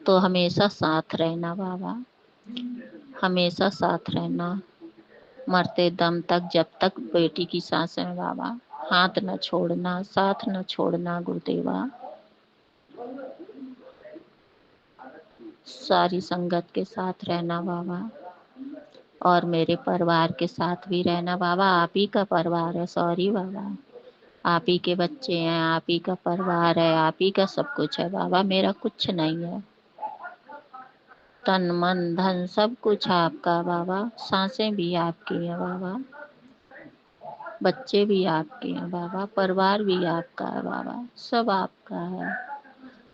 तो हमेशा साथ रहना बाबा, हमेशा साथ रहना, मरते दम तक, जब तक बेटी की सांसें हैं बाबा, हाथ न छोड़ना, साथ न छोड़ना गुरुदेवा। सारी संगत के साथ रहना बाबा, और मेरे परिवार के साथ भी रहना बाबा। आप ही का परिवार है, सॉरी बाबा, आप ही के बच्चे हैं, आप ही का परिवार है, आप ही का सब कुछ है बाबा, मेरा कुछ नहीं है। तन मन धन सब कुछ आपका बाबा, सांसें भी आपकी हैं बाबा, बच्चे भी आपके हैं बाबा, परिवार भी आपका है बाबा, सब आपका है।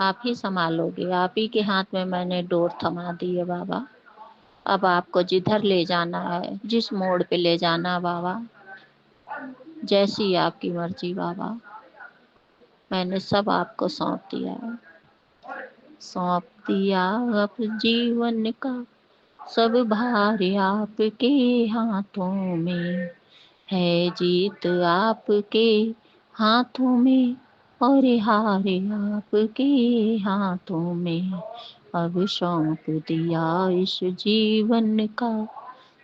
आप ही संभालोगे, आप ही के हाथ में मैंने डोर थमा दी है बाबा। अब आपको जिधर ले जाना है, जिस मोड़ पे ले जाना बाबा, जैसी आपकी मर्जी बाबा, मैंने सब आपको सौंप दिया है। सौंप दिया अब जीवन का सब भार आपके हाथों में, है जीत आपके हाथों में, और हार आपके हाथों में। अब सौंप दिया इस जीवन का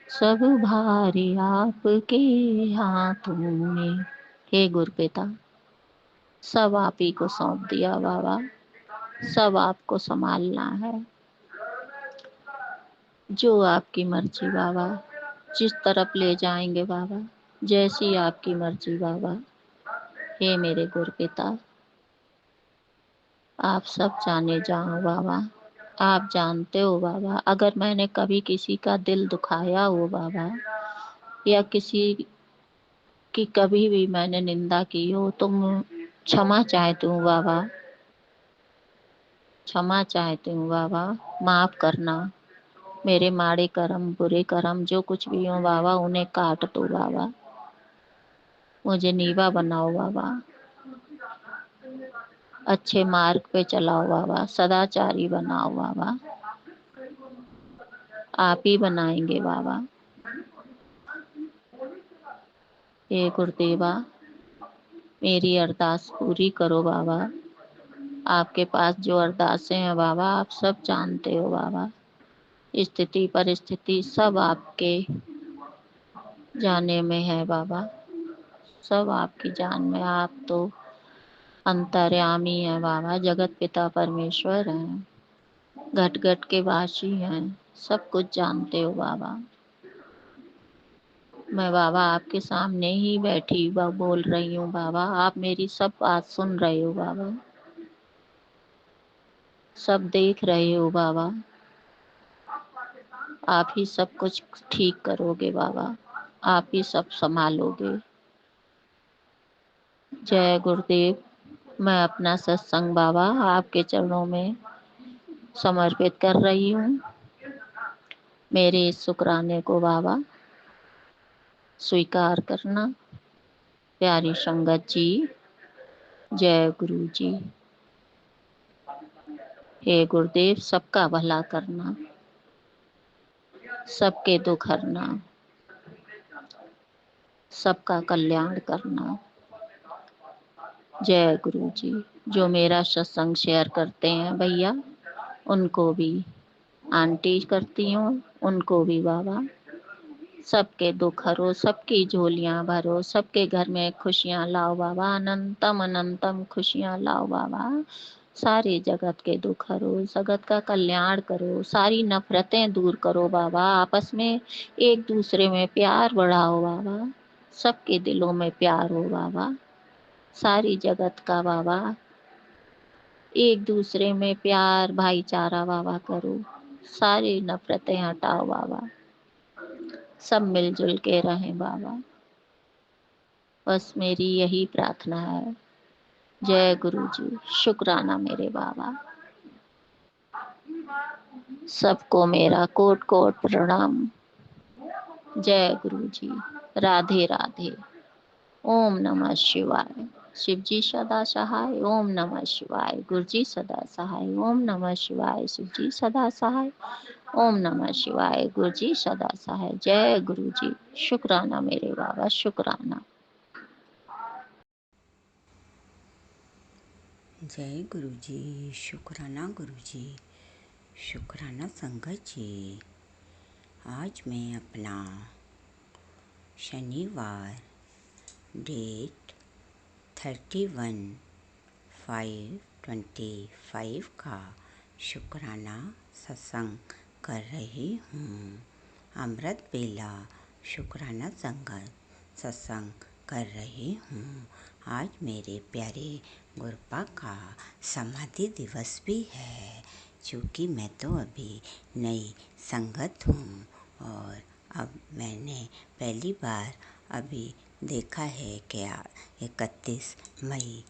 सब भार आपके हाथों में। हे गुरुपिता, सब आप ही को सौंप दिया बाबा, सब आपको संभालना है, जो आपकी मर्जी बाबा, जिस तरफ ले जाएंगे बाबा, जैसी आपकी मर्जी बाबा। हे मेरे गुरुपिता, आप सब जाने जाओ बाबा, आप जानते हो बाबा, अगर मैंने कभी किसी का दिल दुखाया हो बाबा, या किसी की कभी भी मैंने निंदा की हो, तो क्षमा चाहती हूँ बाबा, क्षमा चाहती हूँ बाबा, माफ करना। मेरे माड़े कर्म, बुरे कर्म जो कुछ भी हो बाबा, उन्हें काट दो बाबा, मुझे नीवा बनाओ बाबा, अच्छे मार्ग पे चलाओ बाबा, सदाचारी बनाओ बाबा, आप ही बनाएंगे बाबा। हे गुरुदेवा, मेरी अरदास पूरी करो बाबा, आपके पास जो अरदासें हैं बाबा, आप सब जानते हो बाबा, स्थिति परिस्थिति सब आपके जाने में है बाबा, सब आपकी जान में। आप तो अंतर्यामी है बाबा, जगत पिता परमेश्वर हैं, घट घट के वासी हैं, सब कुछ जानते हो बाबा। मैं बाबा आपके सामने ही बैठी बोल रही हूँ बाबा, आप मेरी सब बात सुन रहे हो बाबा, सब देख रहे हो बाबा, आप ही सब कुछ ठीक करोगे बाबा, आप ही सब संभालोगे। जय गुरुदेव। मैं अपना सत्संग बाबा आपके चरणों में समर्पित कर रही हूँ। मेरे इस शुक्राने को बाबा स्वीकार करना। प्यारी संगत जी, जय गुरु जी। हे गुरुदेव, सबका भला करना, सबके दुख हरना, सबका कल्याण करना। जय गुरु जी। जो मेरा सत्संग शेयर करते हैं भैया, उनको भी, आंटी करती हूँ उनको भी बाबा, सबके दुख हरो, सबकी झोलियाँ भरो, सबके घर में खुशियाँ लाओ बाबा, अनंतम अनंतम खुशियाँ लाओ बाबा। सारे जगत के दुख हरो, जगत का कल्याण करो, सारी नफरतें दूर करो बाबा, आपस में एक दूसरे में प्यार बढ़ाओ बाबा, सबके दिलों में प्यार हो बाबा, सारी जगत का बाबा एक दूसरे में प्यार भाईचारा बाबा करो, सारी नफरतें हटाओ बाबा, सब मिलजुल के रहें बाबा। बस मेरी यही प्रार्थना है। जय गुरु जी, शुक्राना मेरे बाबा। सबको मेरा कोट कोट प्रणाम। जय गुरु जी, राधे राधे। ओम नमः शिवाय। शिव जी सदा सहाय। ओम नमः शिवाय। गुरु जी सदा सहाय। ओम नमः शिवाय। शिव जी सदा सहाय। ओम नमः शिवाय। गुरु जी सदा सहाय। जय गुरु जी, शुक्राना मेरे बाबा, शुक्राना। जय गुरु जी, शुक्राना गुरु जी, शुक्राना संगत जी। आज मैं अपना शनिवार डेट 31/5/25 का शुक्राना सत्संग कर रही हूँ। अमृत बेला शुक्राना संगत सत्संग कर रही हूँ। आज मेरे प्यारे गुरपा का समाधि दिवस भी है, क्योंकि मैं तो अभी नई संगत हूँ और अब मैंने पहली बार अभी देखा है कि 31 मई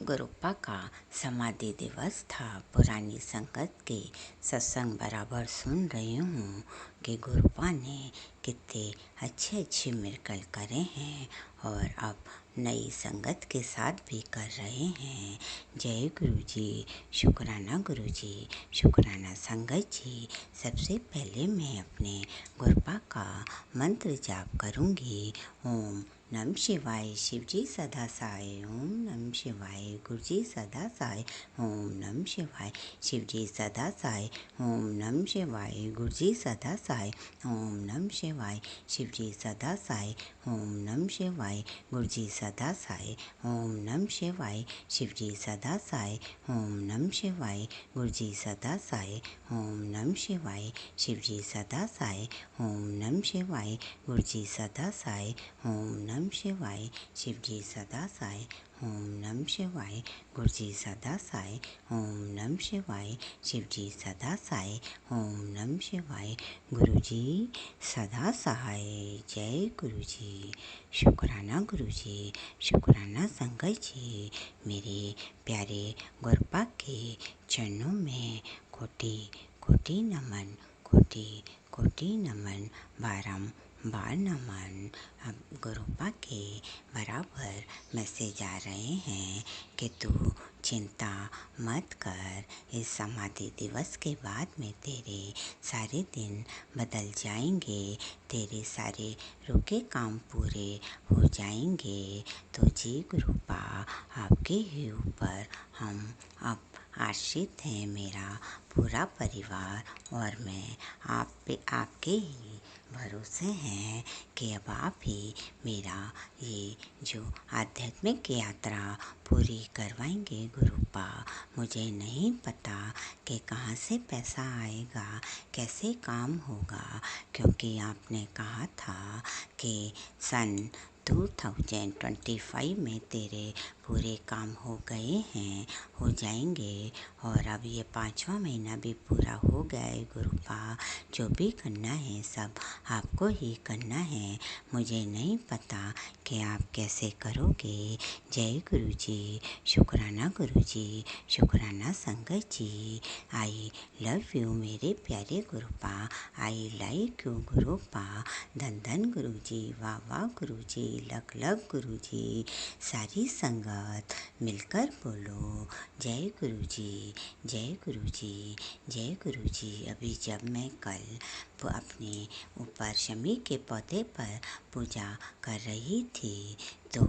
गुरुपा का समाधि दिवस था। पुरानी संगत के सत्संग बराबर सुन रही हूँ कि गुरुपा ने कितने अच्छे मिरेकल करे हैं और अब नई संगत के साथ भी कर रहे हैं। जय गुरु जी, शुक्राना गुरु जी, शुक्राना संगत जी। सबसे पहले मैं अपने गुरुपा का मंत्र जाप करूँगी। ओम नमः शिवाय। शिव जी सदा सहाय। ओम नमः शिवाय। गुरु जी सदा सहाय। ओम नमः शिवाय। शिव जी सदा सहाय। ओम नमः शिवाय। गुरु जी सदा सहाय। ओम नमः शिवाय। शिव जी सदा सहाय। ओम नमः शिवाय। गुरु जी सदा सहाय। ओम नमः शिवाय। शिव जी सदा सहाय। ओम नमः शिवाय। गुरु जी सदा सहाय। ओम नमः शिवाय। शिव जी सदा सहाय। ओम नमः शिवाय। गुरु जी सदा सहाय। ओम नमः शिवाय। शिव जी सदा सहाय। ओम नमः शिवाय। गुरु जी सदा सहाय। ओम नमः शिवाय। शिव जी सदा सहाय। ओम नमः शिवाय। गुरु जी सदा सहाय। जय गुरु जी, शुक्राना गुरु जी, शुक्राना संगत जी। मेरे प्यारे गुरपा के चरणों में कोटि कोटि नमन, कोटि कोटि नमन, बारंबार नमन। अब गुरुपा के बराबर मैसेज आ रहे हैं कि तू चिंता मत कर, इस समाधि दिवस के बाद में तेरे सारे दिन बदल जाएंगे, तेरे सारे रुके काम पूरे हो जाएंगे। तो जी गुरुपा, आपके ही ऊपर हम अब आश्रित हैं, मेरा पूरा परिवार और मैं आपके ही भरोसे हैं कि अब आप ही मेरा ये जो आध्यात्मिक यात्रा पूरी करवाएंगे गुरुपा। मुझे नहीं पता कि कहाँ से पैसा आएगा, कैसे काम होगा, क्योंकि आपने कहा था कि सन 2025 में तेरे पूरे काम हो गए हैं, हो जाएंगे। और अब ये 5वां महीना भी पूरा हो गया है गुरुपा। जो भी करना है सब आपको ही करना है, मुझे नहीं पता कि आप कैसे करोगे। जय गुरु जी, शुक्राना गुरु जी, शुक्राना संगत जी। आई लव यू मेरे प्यारे गुरुपा, आई लाइक यू गुरुपा। धन धन गुरु जी, वाह वाह गुरु जी, लख लख गुरु जी। सारी संगत मिलकर बोलो जय गुरु जी, जय गुरु जी, जय गुरु जी। अभी जब मैं कल अपने ऊपर शमी के पौधे पर पूजा कर रही थी तो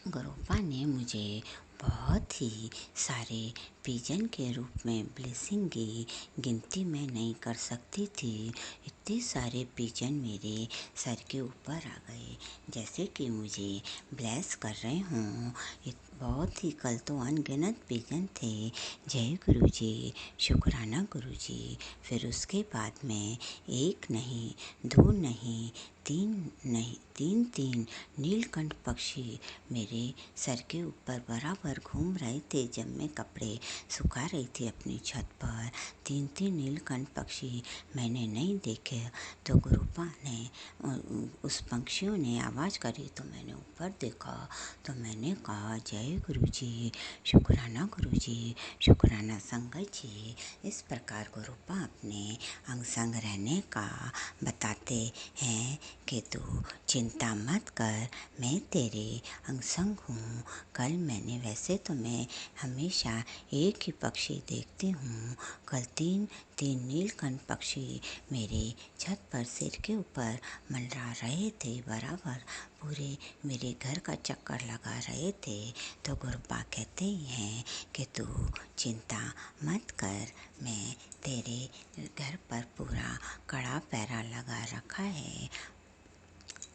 गुरुपा ने मुझे बहुत ही सारे पिजन के रूप में ब्लेसिंग की गिनती मैं नहीं कर सकती थी। इतने सारे पिजन मेरे सर के ऊपर आ गए, जैसे कि मुझे ब्लेस कर रहे हों। बहुत ही कल तो अनगिनत पिजन थे। जय गुरु जी, शुक्राना गुरु जी। फिर उसके बाद में 1 नहीं, 2 नहीं, तीन तीन नीलकंठ पक्षी मेरे सर के ऊपर बराबर घूम रहे थे। जब मैं कपड़े सुखा रही थी अपनी छत पर, तीन तीन नीलकंठ पक्षी मैंने नहीं देखे। तो गुरुपा ने उस पक्षियों ने आवाज़ करी तो मैंने ऊपर देखा। तो मैंने कहा, जय गुरुजी, शुक्राना गुरुजी, शुक्राना संगत जी। इस प्रकार गुरुपा अपने अंग संग रहने का बताते हैं कि तू चिंता मत कर, मैं तेरे अंग संग हूँ। कल मैंने, वैसे तो मैं हमेशा एक ही पक्षी देखती हूँ, कल तीन तीन नीलकंठ पक्षी मेरे छत पर सिर के ऊपर मंडरा रहे थे, बराबर पूरे मेरे घर का चक्कर लगा रहे थे। तो गुरुपा कहते हैं कि तू चिंता मत कर, मैं तेरे घर पर पूरा कड़ा पहरा लगा रखा है।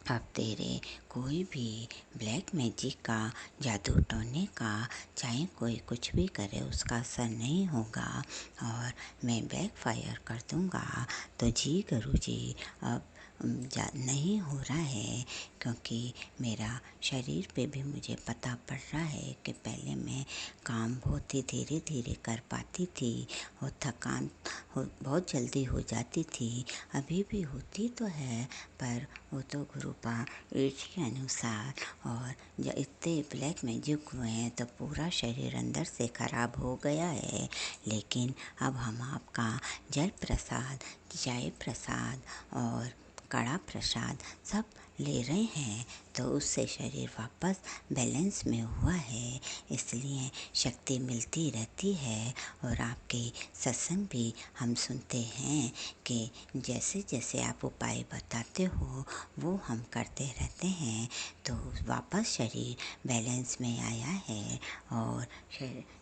अब तेरे कोई भी ब्लैक मैजिक का, जादू टोने का, चाहे कोई कुछ भी करे, उसका असर नहीं होगा और मैं बैकफायर कर दूँगा। तो जी गुरुजी, अब नहीं हो रहा है, क्योंकि मेरा शरीर पे भी मुझे पता पड़ रहा है कि पहले मैं काम बहुत ही धीरे धीरे कर पाती थी और थकान बहुत जल्दी हो जाती थी। अभी भी होती तो है, पर वो तो गुरुपा एज के अनुसार, और जब इतने ब्लैक मैजिक हुए हैं तो पूरा शरीर अंदर से खराब हो गया है। लेकिन अब हम आपका जल प्रसाद, चाय प्रसाद और कड़ा प्रसाद सब ले रहे हैं, तो उससे शरीर वापस बैलेंस में हुआ है, इसलिए शक्ति मिलती रहती है। और आपके सत्संग भी हम सुनते हैं कि जैसे जैसे आप उपाय बताते हो वो हम करते रहते हैं, तो वापस शरीर बैलेंस में आया है और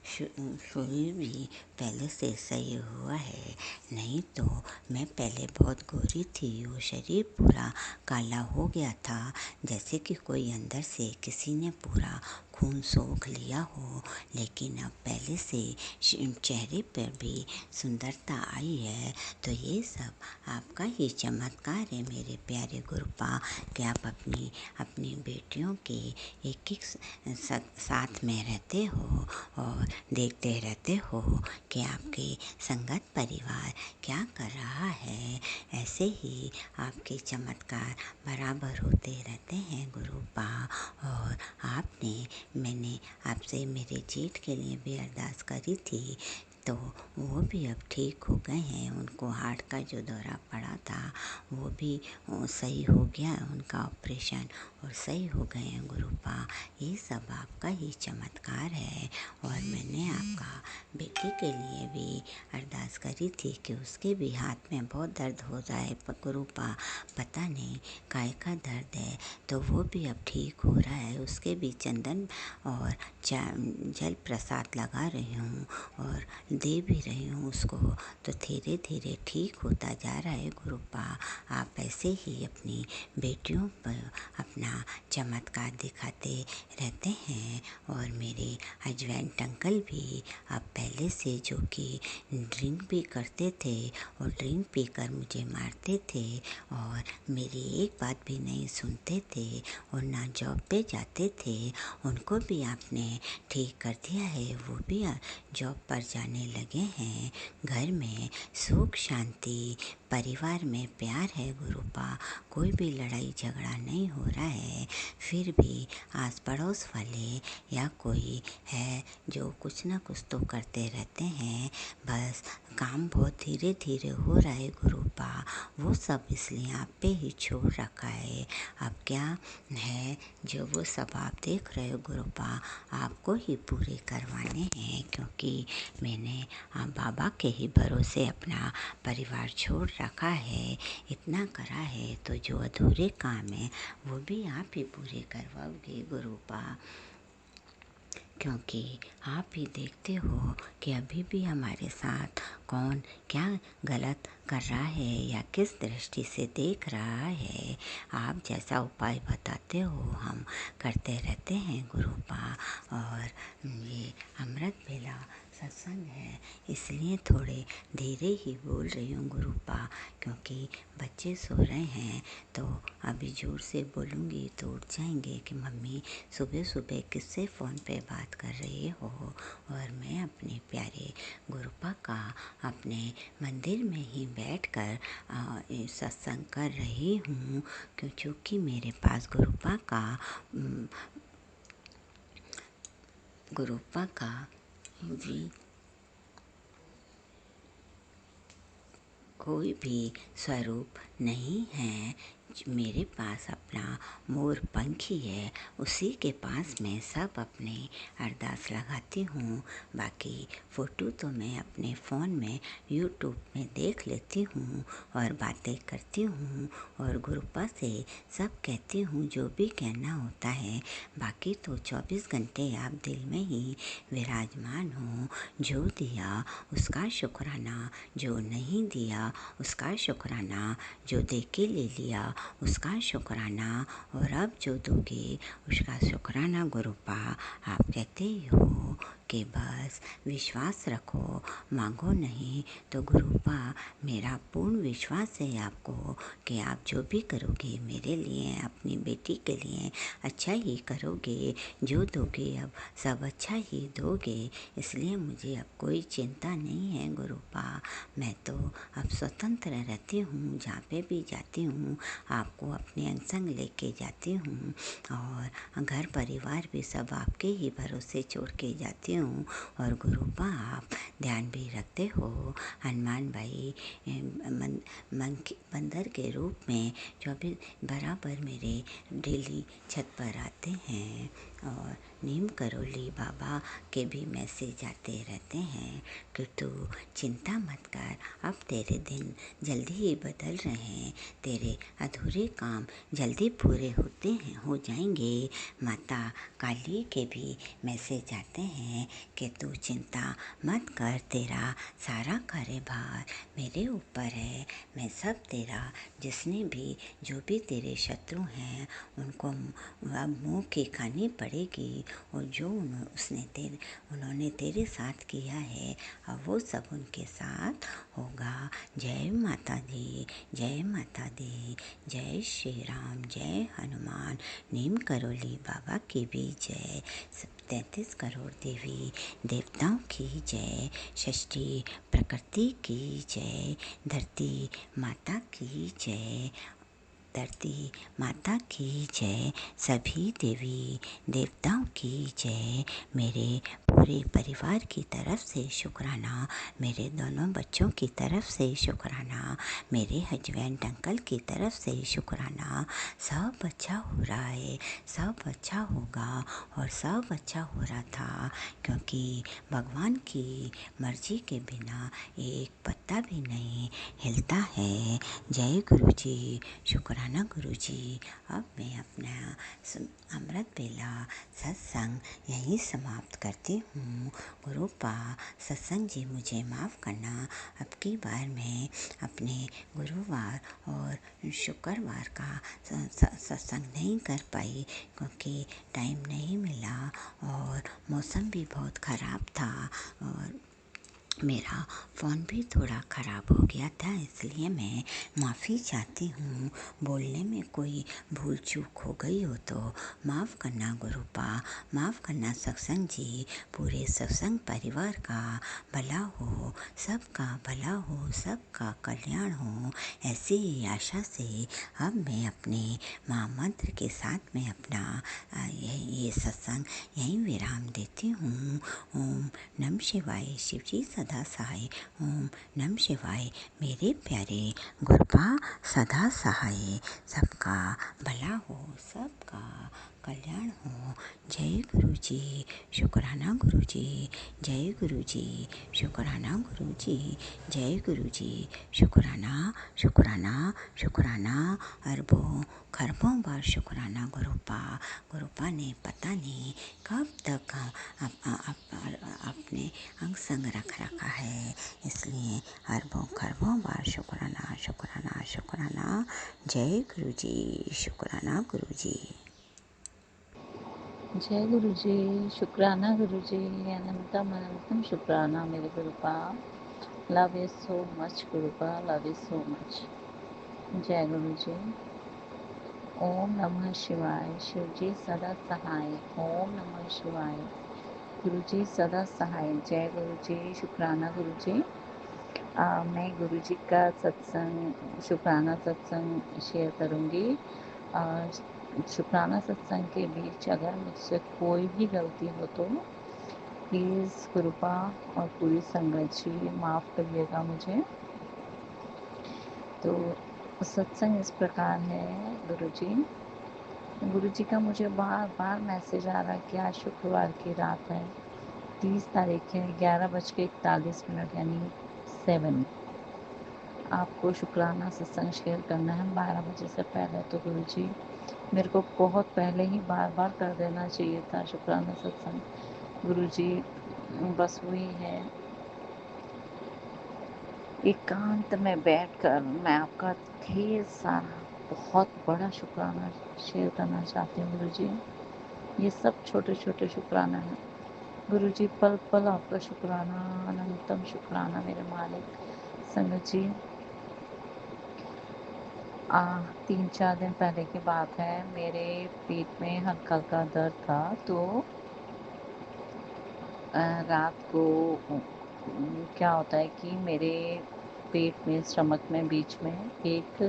शरीर भी पहले से सही हुआ है। नहीं तो मैं पहले बहुत गोरी थी, वो शरीर पूरा काला हो गया था, जैसे कि कोई अंदर से किसी ने पूरा खून सोख लिया हो। लेकिन अब पहले से चेहरे पर भी सुंदरता आई है। तो ये सब आपका ही चमत्कार है मेरे प्यारे गुरुपा, कि आप अपनी बेटियों के एक एक साथ में रहते हो और देखते रहते हो कि आपके संगत परिवार क्या कर रहा है। ऐसे ही आपके चमत्कार बराबर होते रहते हैं गुरुपा। और मैंने आपसे मेरे जेठ के लिए भी अरदास करी थी, तो वो भी अब ठीक हो गए हैं। उनको हार्ट का जो दौरा पड़ा था वो भी सही हो गया, उनका ऑपरेशन, और सही हो गए हैं गुरुपा। ये सब आपका ही चमत्कार है। और मैंने आपका बेटी के लिए भी अरदास करी थी कि उसके भी हाथ में बहुत दर्द हो रहा है गुरुपा, पता नहीं काय का दर्द है, तो वो भी अब ठीक हो रहा है। उसके भी चंदन और जल प्रसाद लगा रही हूँ और दे भी रही हूँ उसको, तो धीरे धीरे ठीक होता जा रहा है गुरुपा। आप ऐसे ही अपनी बेटियों पर अपना चमत्कार दिखाते रहते हैं। और मेरे हस्बैंड अंकल भी अब पहले से, जो कि ड्रिंक भी करते थे और ड्रिंक पीकर मुझे मारते थे और मेरी एक बात भी नहीं सुनते थे और ना जॉब पे जाते थे, उनको भी आपने ठीक कर दिया है। वो भी जॉब पर जाने लगे हैं। घर में सुख शांति, परिवार में प्यार है गुरुपा, कोई भी लड़ाई झगड़ा नहीं हो रहा है। फिर भी आस पड़ोस वाले या कोई है जो कुछ ना कुछ तो करते रहते हैं, बस काम बहुत धीरे धीरे हो रहा है गुरुपा। वो सब इसलिए आप पे ही छोड़ रखा है। अब क्या है, जो वो सब आप देख रहे हो गुरुपा, आपको ही पूरे करवाने हैं, क्योंकि मैंने बाबा के ही भरोसे अपना परिवार छोड़ रखा है। इतना करा है, तो जो अधूरे काम है वो भी आप ही पूरे करवाओगे गुरुपा, क्योंकि आप ही देखते हो कि अभी भी हमारे साथ कौन क्या गलत कर रहा है या किस दृष्टि से देख रहा है। आप जैसा उपाय बताते हो हम करते रहते हैं गुरुपा। और ये अमृत बेला सत्संग है, इसलिए थोड़े धीरे ही बोल रही हूँ गुरुपा, क्योंकि बच्चे सो रहे हैं। तो अभी जोर से बोलूँगी तो उठ जाएंगे कि मम्मी सुबह सुबह किससे फ़ोन पे बात कर रही हो। और मैं अपने प्यारे गुरुपा का अपने मंदिर में ही बैठकर सत्संग कर रही हूँ, क्योंकि मेरे पास गुरुपा का भी कोई भी स्वरूप नहीं है। मेरे पास अपना मोर पंखी है, उसी के पास मैं सब अपने अरदास लगाती हूँ। बाकी फ़ोटो तो मैं अपने फ़ोन में यूट्यूब में देख लेती हूँ और बातें करती हूँ और गुरुपा से सब कहती हूँ जो भी कहना होता है। बाकी तो 24 घंटे आप दिल में ही विराजमान हो। जो दिया उसका शुक्राना, जो नहीं दिया उसका शुक्राना, जो दे के ले लिया उसका शुक्राना, और अब जो दोगे उसका शुक्राना। गुरुपा आप कहते हो कि बस विश्वास रखो, मांगो नहीं। तो गुरुपा मेरा पूर्ण विश्वास है आपको कि आप जो भी करोगे मेरे लिए, अपनी बेटी के लिए अच्छा ही करोगे। जो दोगे अब सब अच्छा ही दोगे, इसलिए मुझे अब कोई चिंता नहीं है गुरुपा। मैं तो अब स्वतंत्र रहती हूँ, जहाँ पे भी जाती हूँ आपको अपने संग लेके जाती हूँ, और घर परिवार भी सब आपके ही भरोसे छोड़ के जाती हूँ। और गुरुपा आप ध्यान भी रखते हो। हनुमान भाई बंदर के रूप में 24 बराबर मेरे डेली छत पर आते हैं, और नीम करोली बाबा के भी मैसेज आते रहते हैं कि तू चिंता मत कर, अब तेरे दिन जल्दी ही बदल रहे हैं, तेरे अधूरे काम जल्दी पूरे हो जाएंगे। माता काली के भी मैसेज आते हैं कि तू चिंता मत कर, तेरा सारा कार्यभार मेरे ऊपर है। मैं सब तेरा, जिसने भी जो भी तेरे शत्रु हैं उनको अब मुँह की खानी पड़ेगी, और जो उन्होंने तेरे साथ किया है अब वो सब उनके साथ होगा। जय माता दी, जय माता दी, जय श्री राम, जय हनुमान। नीम करोली बाबा की भी जय, 33 करोड़ देवी देवताओं की जय, षष्ठी प्रकृति की जय, धरती माता की जय, धरती माता की जय, सभी देवी देवताओं की जय। मेरे पूरे परिवार की तरफ से शुक्राना, मेरे दोनों बच्चों की तरफ से शुक्राना, मेरे हस्बैंड अंकल की तरफ से शुक्राना। सब अच्छा हो रहा है, सब अच्छा होगा, और सब अच्छा हो रहा था, क्योंकि भगवान की मर्जी के बिना एक पत्ता भी नहीं हिलता है। जय गुरु जी, शुक्राना गुरु जी। अब मैं अपना अमृत बेला सत्संग यहीं समाप्त करती हूँ। गुरुपा सत्संग जी मुझे माफ़ करना, अब की बार मैं अपने गुरुवार और शुक्रवार का सत्संग नहीं कर पाई, क्योंकि टाइम नहीं मिला और मौसम भी बहुत ख़राब था, और मेरा फ़ोन भी थोड़ा ख़राब हो गया था, इसलिए मैं माफ़ी चाहती हूँ। बोलने में कोई भूल चूक हो गई हो तो माफ़ करना गुरुपा, माफ़ करना सत्संग जी। पूरे सत्संग परिवार का भला हो, सबका भला हो, सबका कल्याण हो, ऐसी ही आशा से अब मैं अपने महामंत्र के साथ में अपना ये सत्संग यहीं विराम देती हूँ। ओम नमः शिवाय, शिव जी सदा सहाय। ओम नमः शिवाय। मेरे प्यारे गुरुपा सदा सहाय, सबका भला हो, सबका कल्याण हो। जय गुरु जी, शुक्राना गुरु जी, जय गुरु जी, शुक्राना गुरु जी, जय गुरु जी, शुक्राना शुक्राना शुक्राना, अरबों खरबों बार शुक्राना गुरुपा। गुरुपा ने पता नहीं कब तक अपने अंग संग रख रखा है, इसलिए अरबों खरबों बार शुक्राना शुक्राना शुक्राना। जय गुरु जी, शुक्राना गुरु जी। जय गुरु जी, शुक्राना गुरु जी, अनंतम अनंतम शुक्राना मेरे Gurupa. Love you so much Gurupa, love you so much. जय गुरु जी। ओम नमः शिवाय, शिव जी सदा सहाय। ओम नमः शिवाय, गुरु जी सदा सहाय। जय गुरु जी, शुक्राना गुरु जी। मैं गुरु जी का सत्संग, शुक्राना सत्संग शेयर करूँगी। शुक्राना सत्संग के बीच अगर मुझसे कोई भी गलती हो तो प्लीज़ कृपा और पूरी संगत जी माफ़ करिएगा मुझे। तो सत्संग इस प्रकार है गुरु जी का मुझे बार बार मैसेज आ रहा है कि आज शुक्रवार की रात है, 30 तारीख है, 11:41 यानी 7। आपको शुक्राना सत्संग शेयर करना है 12 बजे से पहले। तो गुरु जी मेरे को बहुत पहले ही बार बार कर देना चाहिए था शुक्राना सत्संग। गुरु जी बस वही है, एकांत में बैठकर मैं आपका ढेर सारा बहुत बड़ा शुक्राना शेयर करना चाहती हूँ गुरु जी। ये सब छोटे छोटे शुक्राना हैं गुरु जी, पल पल आपका शुक्राना, अनंतम शुक्राना मेरे मालिक। संगत जी 3-4 दिन पहले की बात है, मेरे पेट में हल्का हल्का दर्द था। तो रात को क्या होता है कि मेरे पेट में, स्टमक में बीच में एक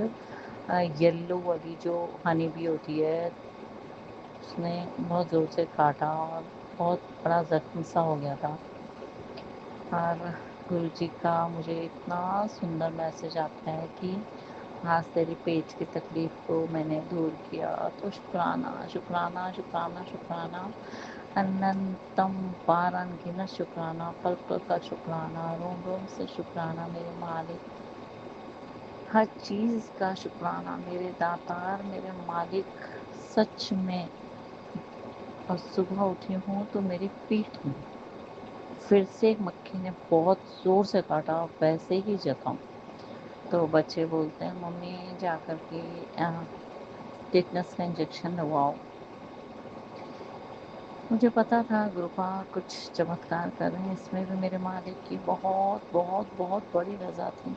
येलो वाली जो हनी बी होती है, उसने बहुत ज़ोर से काटा और बहुत बड़ा जख्म सा हो गया था। और गुरु जी का मुझे इतना सुंदर मैसेज आता है कि आज तेरी पेट की तकलीफ़ को मैंने दूर किया। तो शुक्राना शुक्राना शुक्राना शुक्राना, अनंतम पार अनगिनत शुक्राना, पल पल का शुक्राना, रोम रोम से शुक्राना मेरे मालिक। हर चीज़ का शुक्राना मेरे दातार, मेरे मालिक। सच में। और सुबह उठी हूँ तो मेरी पीठ में फिर से एक मक्खी ने बहुत ज़ोर से काटा, वैसे ही जख्म। तो बच्चे बोलते हैं मम्मी जा कर के टिटनेस का इंजेक्शन लगवाओ। मुझे पता था गुरुपा कुछ चमत्कार कर रहे हैं, इसमें भी मेरे मालिक की बहुत बहुत बहुत बड़ी रज़ा थी।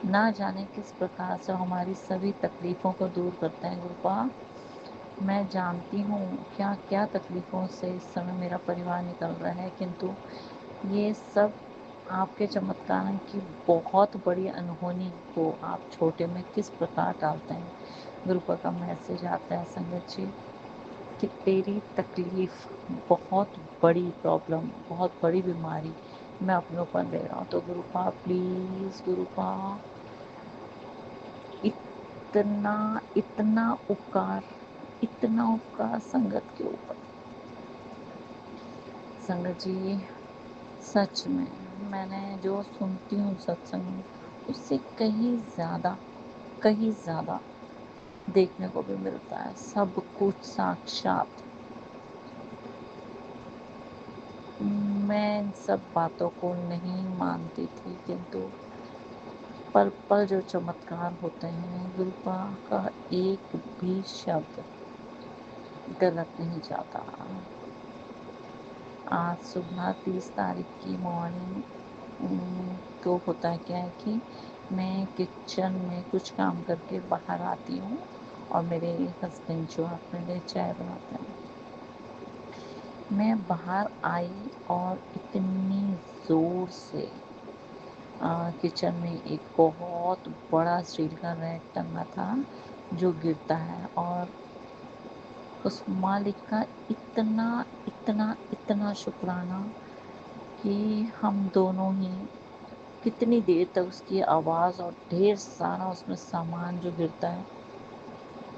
ना जाने किस प्रकार से हमारी सभी तकलीफ़ों को दूर करते हैं गुरुपा। मैं जानती हूँ क्या क्या तकलीफ़ों से इस समय मेरा परिवार निकल रहा है, किंतु ये सब आपके चमत्कारों की बहुत बड़ी अनहोनी को आप छोटे में किस प्रकार टालते हैं। गुरुपा का मैसेज आता है संगत जी कि तेरी तकलीफ़ बहुत बड़ी प्रॉब्लम, बहुत बड़ी बीमारी मैं अपने ऊपर ले रहा हूँ। तो गुरुपा प्लीज़, गुरुपा इतना इतना उपकार संगत के ऊपर। संगत जी सच में मैंने जो सुनती हूँ सत्संग, उससे कहीं ज़्यादा देखने को भी मिलता है। सब कुछ साक्षात। मैं इन सब बातों को नहीं मानती थी, किंतु पल पल जो चमत्कार होते हैं, गुरुपा का एक भी शब्द गलत नहीं जाता। आज सुबह 30 तारीख की मॉर्निंग तो होता है क्या है कि मैं किचन में कुछ काम करके बाहर आती हूँ और मेरे हस्बैंड जो अपने लिए चाय बनाते हैं। मैं बाहर आई और इतनी ज़ोर से किचन में एक बहुत बड़ा स्टील का रैक टंगा था जो गिरता है, और उस मालिक का इतना इतना इतना शुक्राना कि हम दोनों ही कितनी देर तक उसकी आवाज़ और ढेर सारा उसमें सामान जो गिरता है,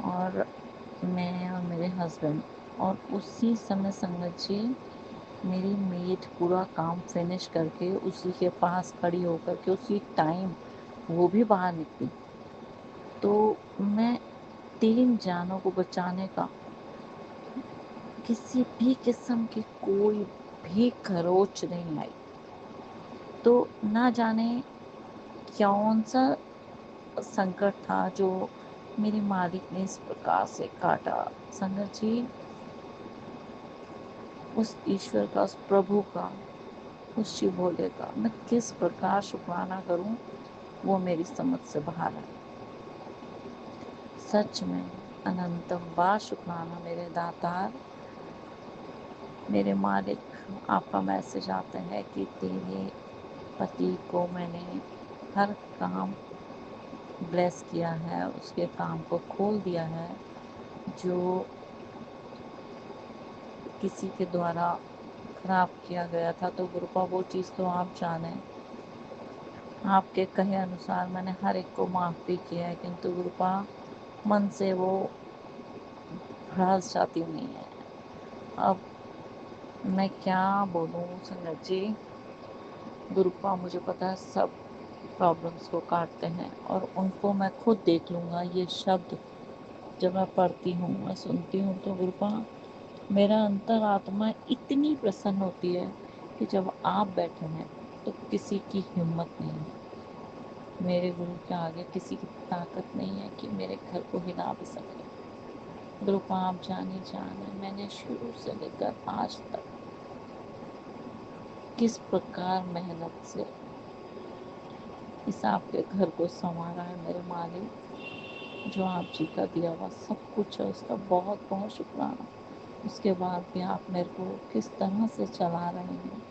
और मैं और मेरे हस्बैंड, और उसी समय संगत जी मेरी मेड पूरा काम फिनिश करके उसी के पास खड़ी होकर के उसी टाइम वो भी बाहर निकली। तो मैं 3 जानों को बचाने का किसी भी किस्म की कोई भी खरोच नहीं आई। तो ना जाने कौन सा संकट था जो मेरे मालिक ने इस प्रकार से काटा। संगत जी उस ईश्वर का, उस प्रभु का, उस शिव भोले का मैं किस प्रकार शुक्राना करूं, वो मेरी समझ से बाहर है। सच में अनंतम बार शुक्राना मेरे दातार, मेरे मालिक। आपका मैसेज आता है कि तेरे पति को मैंने हर काम ब्लेस किया है, उसके काम को खोल दिया है जो किसी के द्वारा खराब किया गया था। तो गुरुपा वो चीज़ तो आप जाने, आपके कहे अनुसार मैंने हर एक को माफ़ भी किया है, किंतु गुरुपा मन से वो भड़ास जाती नहीं है। अब मैं क्या बोलूँ संगत जी। गुरुपा मुझे पता है सब प्रॉब्लम्स को काटते हैं और उनको मैं खुद देख लूँगा। ये शब्द जब मैं पढ़ती हूँ, मैं सुनती हूँ, तो गुरुपा मेरा अंतरात्मा इतनी प्रसन्न होती है कि जब आप बैठे हैं तो किसी की हिम्मत नहीं है। मेरे गुरु के आगे किसी की ताकत नहीं है कि मेरे घर को हिला भी सके। गुरुपा आप जाने मैंने शुरू से लेकर आज तक किस प्रकार मेहनत से इस आपके घर को संवारा है मेरे मालिक। जो आप जी का दिया हुआ सब कुछ है, उसका बहुत बहुत शुक्राना। उसके बाद भी आप मेरे को किस तरह से चला रहे हैं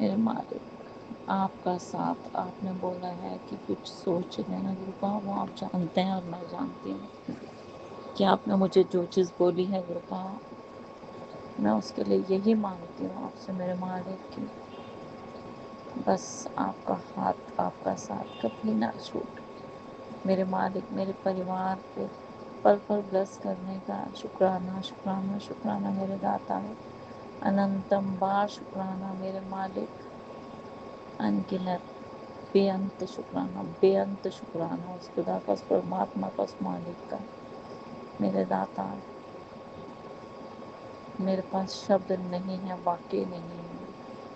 मेरे मालिक। आपका साथ, आपने बोला है कि कुछ सोच लेना गुरुपा, वो आप जानते हैं और मैं जानती हूँ कि आपने मुझे जो चीज़ बोली है गुरुपा, मैं उसके लिए यही मांगती हूँ आपसे मेरे मालिक की बस आपका हाथ, आपका साथ कभी ना छूटे मेरे मालिक। मेरे परिवार को पल पल ब्लेस करने का शुक्राना शुक्राना शुक्राना मेरे दाता है। अनंतम बार शुक्राना मेरे मालिक। अनगिनत बेअंत शुक्राना, बेअंत शुक्राना उस खुदा का, उस परमात्मा का, उस मालिक का मेरे दाता। मेरे पास शब्द नहीं है, वाक्य नहीं है,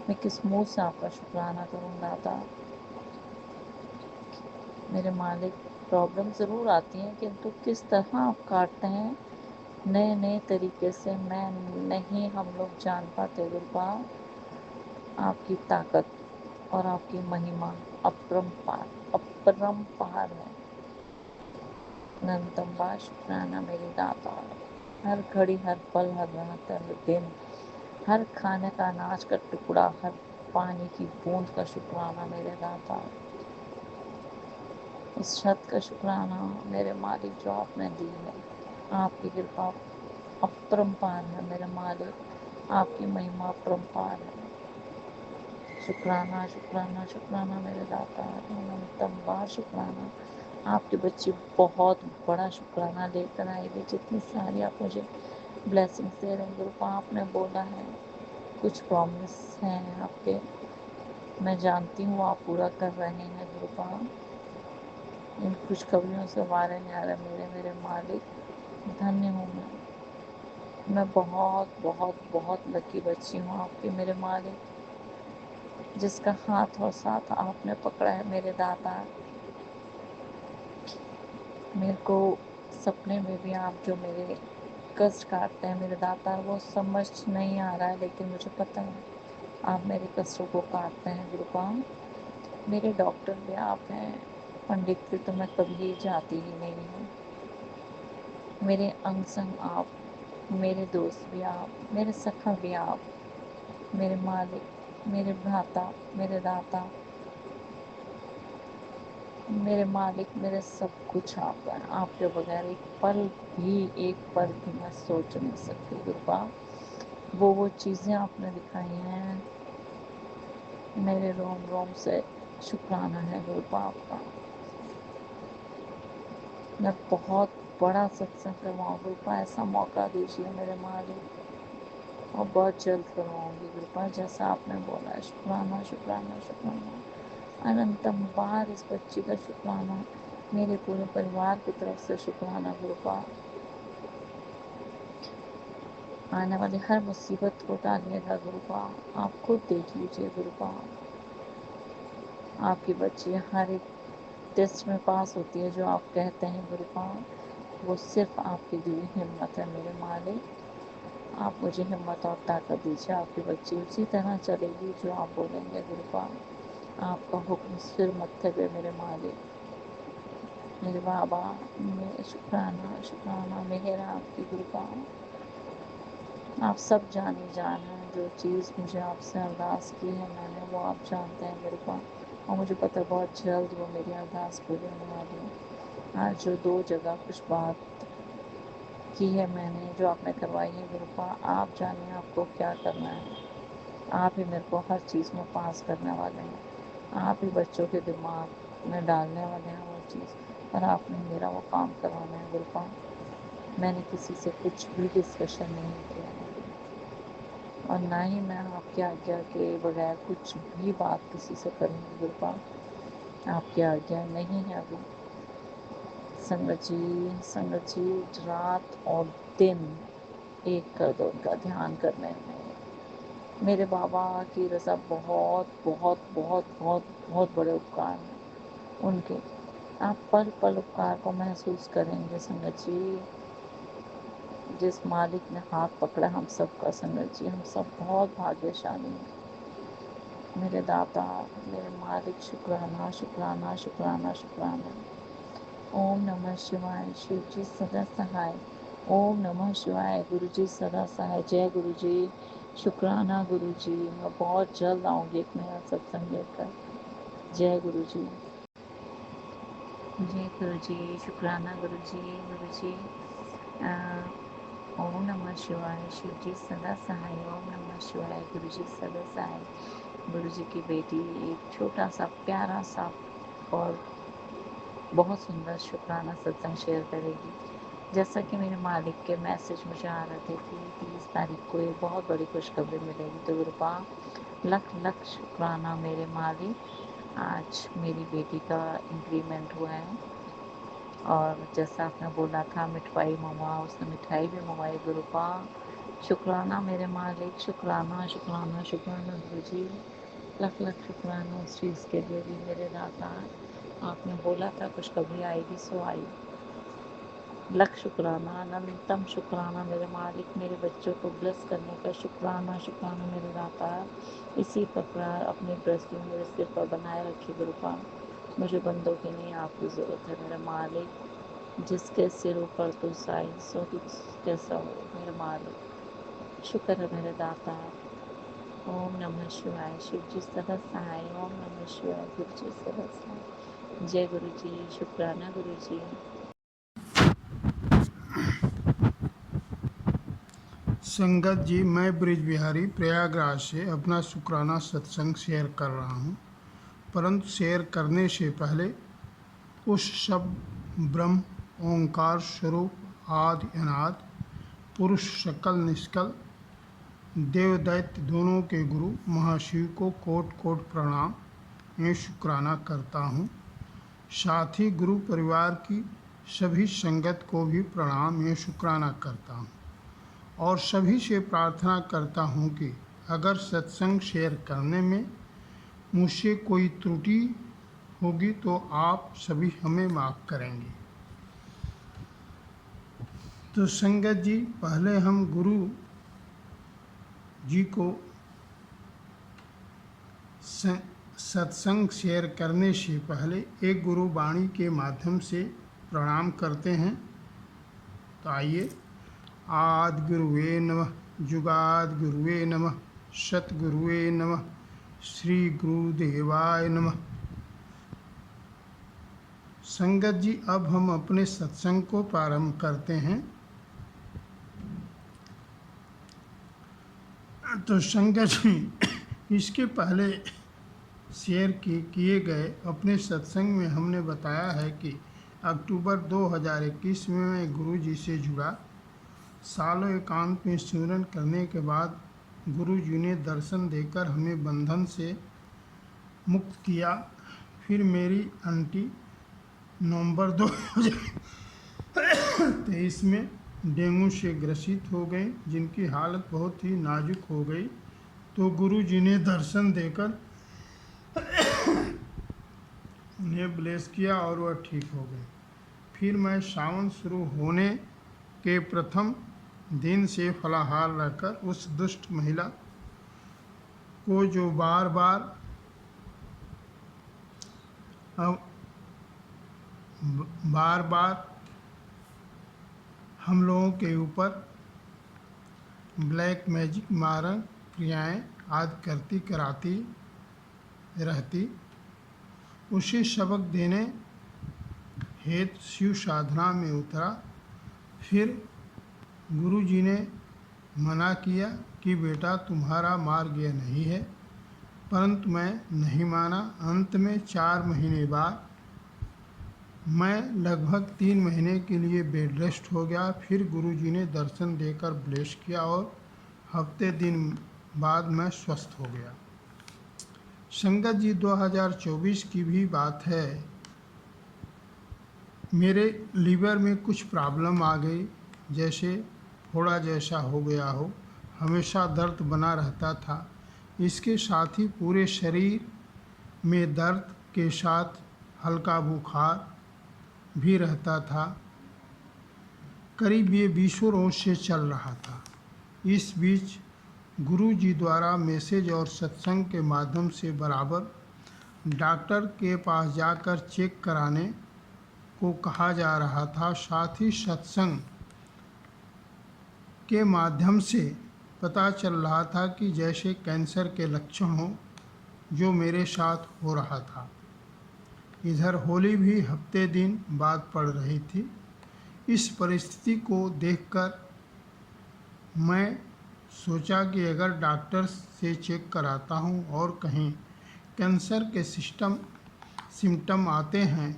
मैं किस मुंह से आपका शुक्राना करूं दाता मेरे मालिक। प्रॉब्लम ज़रूर आती हैं, किंतु किस तरह आप काटते हैं नए नए तरीके से, मैं नहीं हम लोग जान पाते गुरुपा। आपकी ताकत और आपकी महिमा अपरंपार अपरंपार है। अनंतम बार शुक्राना मेरे दाता। हर घड़ी, हर पल, हर रात, हर दिन, हर खाने का अनाज का टुकड़ा, हर पानी की बूंद का शुक्राना मेरे दाता। उस छत का शुक्राना मेरे मालिक जो आपने दी है। आपकी कृपा अपरंपार है मेरे मालिक, आपकी महिमा अपरंपार है। शुक्राना शुक्राना शुक्राना मेरे दाता। अनंतम बार शुक्राना। आपके बच्चे बहुत बड़ा शुक्राना लेकर आएंगे। जितनी सारी आप मुझे ब्लेसिंग्स दे रहे हैं गुरुपा, आपने बोला है कुछ प्रॉमिस हैं आपके, मैं जानती हूँ आप पूरा कर रहे हैं गुरुपा। इन खुशखबरियों से वारे नहीं आ रहे मेरे मालिक। धन्य हूँ मैं बहुत बहुत बहुत लकी बच्ची हूँ आपकी मेरे मालिक, जिसका हाथ और साथ आपने पकड़ा है मेरे दाता। मेरे को सपने में भी आप जो मेरे कष्ट काटते हैं मेरे दाता, वो समझ नहीं आ रहा है, लेकिन मुझे पता है आप मेरे कष्टों को काटते हैं गुरुपा। मेरे डॉक्टर भी आप हैं, पंडित की तो मैं कभी जाती ही नहीं हूँ। मेरे अंग संग आप, मेरे दोस्त भी आप, मेरे सखा भी आप, मेरे मालिक, मेरे भ्राता, मेरे दाता, मेरे मालिक, मेरे सब कुछ आप हैं। आपके बगैर एक पल भी मैं सोच नहीं सकती गुरुपा। वो चीज़ें आपने दिखाई हैं, मेरे रोम रोम से शुक्राना है गुरुपा आपका। मैं बहुत बड़ा सत्संग करवाऊँ गुरुपा, ऐसा मौका दीजिए मेरे मालिक, और बहुत जल्द करवाऊँगी गुरुपा जैसा आपने बोला है। शुक्राना शुक्राना शुक्राना। अनंतम बार इस बच्ची का शुक्राना, मेरे पूरे परिवार की तरफ से शुक्राना गुरुपा। आने वाली हर मुसीबत को टालिएगा गुरुपा, आप खुद देख लीजिए गुरुपा। आपकी बच्ची हर एक टेस्ट में पास होती है जो आप कहते हैं गुरुपा, वो सिर्फ आपकी दी हुई हिम्मत है मेरे मालिक। आप मुझे हिम्मत और ताकत दीजिए। आपकी बच्ची उसी तरह चलेगी जो आप बोलेंगे गुरुपाल। आपका हुक्म सिर मत्थे पे मेरे मालिक, मेरे बाबा, मेरे शुक्राना शुक्राना मेहर आपकी गुरुपाल। आप सब जानी जान हैं। जो चीज़ मुझे आपसे अरदास की है मैंने, वो आप जानते हैं गुरुपाल, और मुझे पता है बहुत जल्द वो मेरी अरदास पूरी होने वाली है। आज जो 2 जगह कुछ बात की है मैंने, जो आपने करवाई है गुरुपाल, आप जानिए आपको क्या करना है। आप ही मेरे को हर चीज़ में पास करने वाले हैं। आप ही बच्चों के दिमाग में डालने वाले हैं वो चीज़, और आपने मेरा वो काम करवाना है गुरुपाल। मैंने किसी से कुछ भी डिस्कशन नहीं किया है, और ना ही मैं आपकी आज्ञा के बगैर कुछ भी बात किसी से करूँगी गुरुपाल। आपकी आज्ञा नहीं है अभी। संगत जी रात और दिन एक कर दो उनका ध्यान करने में। मेरे बाबा की रज़ा बहुत बहुत बहुत बहुत बहुत बड़े उपकार हैं उनके। आप पल पल उपकार को महसूस करेंगे संगत जी। जिस मालिक ने हाथ पकड़ा हम सबका संगत जी, हम सब बहुत भाग्यशाली हैं। मेरे दाता, मेरे मालिक, शुक्राना शुक्राना शुक्राना शुक्राना। ओम नमः शिवाय। शिव जी सदा सहाय। ओम नमः शिवाय। गुरु जी सदा सहाय। जय गुरु जी। शुक्राना गुरु जी। मैं बहुत जल्द आऊँगी एक नया सत्संग लेकर। जय गुरु जी। जय गुरु जी। शुक्राना गुरु जी। गुरु जी ओम नमः शिवाय। शिव जी सदा सहाय। ओम नमः शिवाय। गुरु जी सदा सहाय। गुरु जी की बेटी एक छोटा सा प्यारा सा और बहुत सुंदर शुक्राना सत्संग शेयर करेगी। जैसा कि मेरे मालिक के मैसेज मुझे आ रहे थे कि 30 तारीख को एक बहुत बड़ी खुशखबरी मिलेगी, तो गुरुपा लख लख शुक्राना मेरे मालिक। आज मेरी बेटी का इंक्रीमेंट हुआ है, और जैसा आपने बोला था मिठाई मंगवा, उसने मिठाई भी मंगवाई गुरुपा। शुक्राना मेरे मालिक। शुक्राना शुक्राना शुक्राना गुरु जी। लख लख शुक्राना उस चीज़ के लिए भी मेरे दाता। आपने बोला था खुशखबरी आएगी, सो आई। लख शुक्राना, अनंतम शुक्राना मेरे मालिक। मेरे बच्चों को ब्लेस करने का शुक्राना शुक्राना मेरे दाता। इसी प्रकार अपनी दृष्टि मेरे सिर पर बनाए रखी गुरुपाल। मुझे बंदों की नहीं आपकी ज़रूरत है मेरे मालिक। जिसके सिर ऊपर तू साई सो कैसा हो मेरे मालिक। शुक्र है मेरे दाता। ओम नमः शिवाय। शिव जी सदा सहाय। ओम नमः शिवाय। गुरु जी सदा सहाय। जय गुरु जी। शुक्राना गुरु जी। संगत जी, मैं ब्रिज बिहारी प्रयागराज से अपना शुक्राना सत्संग शेयर कर रहा हूँ। परंतु शेयर करने से पहले उस शब्द ब्रह्म ओंकार स्वरूप आदि अनाद पुरुष सकल निष्कल देव दैत्य दोनों के गुरु महाशिव को कोट कोट प्रणाम एवं शुक्राना करता हूँ। साथ ही गुरु परिवार की सभी संगत को भी प्रणाम एवं शुक्राना करता हूँ, और सभी से प्रार्थना करता हूँ कि अगर सत्संग शेयर करने में मुझसे कोई त्रुटि होगी तो आप सभी हमें माफ़ करेंगे। तो संगत जी, पहले हम गुरु जी को सत्संग शेयर करने से पहले एक गुरु वाणी के माध्यम से प्रणाम करते हैं। तो आइए। आदि गुरुवे नमः, जुगाद गुरुवे नमः, सतगुरुवे नमः, श्री गुरुदेवाय नमः। संगत जी, अब हम अपने सत्संग को प्रारंभ करते हैं। तो संगत जी, इसके पहले शेयर किए गए अपने सत्संग में हमने बताया है कि अक्टूबर 2021 में मैं गुरु जी से जुड़ा। सालों एकांत में सिमरन करने के बाद गुरु जी ने दर्शन देकर हमें बंधन से मुक्त किया। फिर मेरी आंटी नवंबर 2023 में डेंगू से ग्रसित हो गई, जिनकी हालत बहुत ही नाजुक हो गई। तो गुरु जी ने दर्शन देकर उन्हें ब्लेस किया और वह ठीक हो गए। फिर मैं सावन शुरू होने के प्रथम दिन से फलाहार रखकर उस दुष्ट महिला को जो बार बार हम लोगों के ऊपर ब्लैक मैजिक मारण क्रियाएं आदि करती कराती रहती, उसे सबक देने हेतु शिव साधना में उतरा। फिर गुरु जी ने मना किया कि बेटा तुम्हारा मार्ग यह नहीं है, परंतु मैं नहीं माना। अंत में 4 महीने बाद मैं लगभग 3 महीने के लिए बेड रेस्ट हो गया। फिर गुरु जी ने दर्शन देकर ब्लेस किया और हफ्ते दिन बाद मैं स्वस्थ हो गया। संगत जी 2024 की भी बात है, मेरे लीवर में कुछ प्रॉब्लम आ गई, जैसे फोड़ा जैसा हो गया हो, हमेशा दर्द बना रहता था। इसके साथ ही पूरे शरीर में दर्द के साथ हल्का बुखार भी रहता था। करीब ये 20 रोज से चल रहा था। इस बीच गुरु जी द्वारा मैसेज और सत्संग के माध्यम से बराबर डॉक्टर के पास जाकर चेक कराने को कहा जा रहा था। साथ ही सत्संग के माध्यम से पता चल रहा था कि जैसे कैंसर के लक्षण हो, जो मेरे साथ हो रहा था। इधर होली भी हफ्ते दिन बाद पड़ रही थी। इस परिस्थिति को देखकर मैं सोचा कि अगर डॉक्टर से चेक कराता हूं और कहीं कैंसर के सिम्टम आते हैं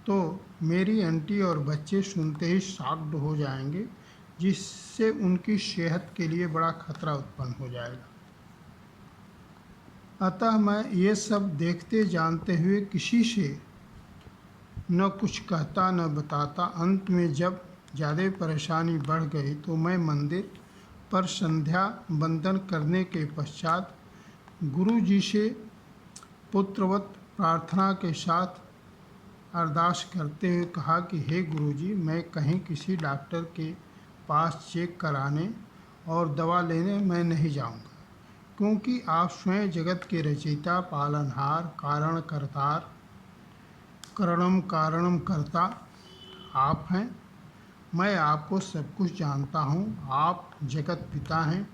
तो मेरी आंटी और बच्चे सुनते ही शॉक्ड हो जाएंगे, जिससे उनकी सेहत के लिए बड़ा खतरा उत्पन्न हो जाएगा। अतः मैं ये सब देखते जानते हुए किसी से न कुछ कहता न बताता। अंत में जब ज़्यादा परेशानी बढ़ गई तो मैं मंदिर पर संध्या वंदन करने के पश्चात गुरु जी से पुत्रवत प्रार्थना के साथ अरदास करते हुए कहा कि हे गुरु जी, मैं कहीं किसी डॉक्टर के पास चेक कराने और दवा लेने मैं नहीं जाऊंगा, क्योंकि आप स्वयं जगत के रचयिता, पालनहार, कारण करतार, करणम कारणम करता आप हैं। मैं आपको सब कुछ जानता हूँ। आप जगत पिता हैं,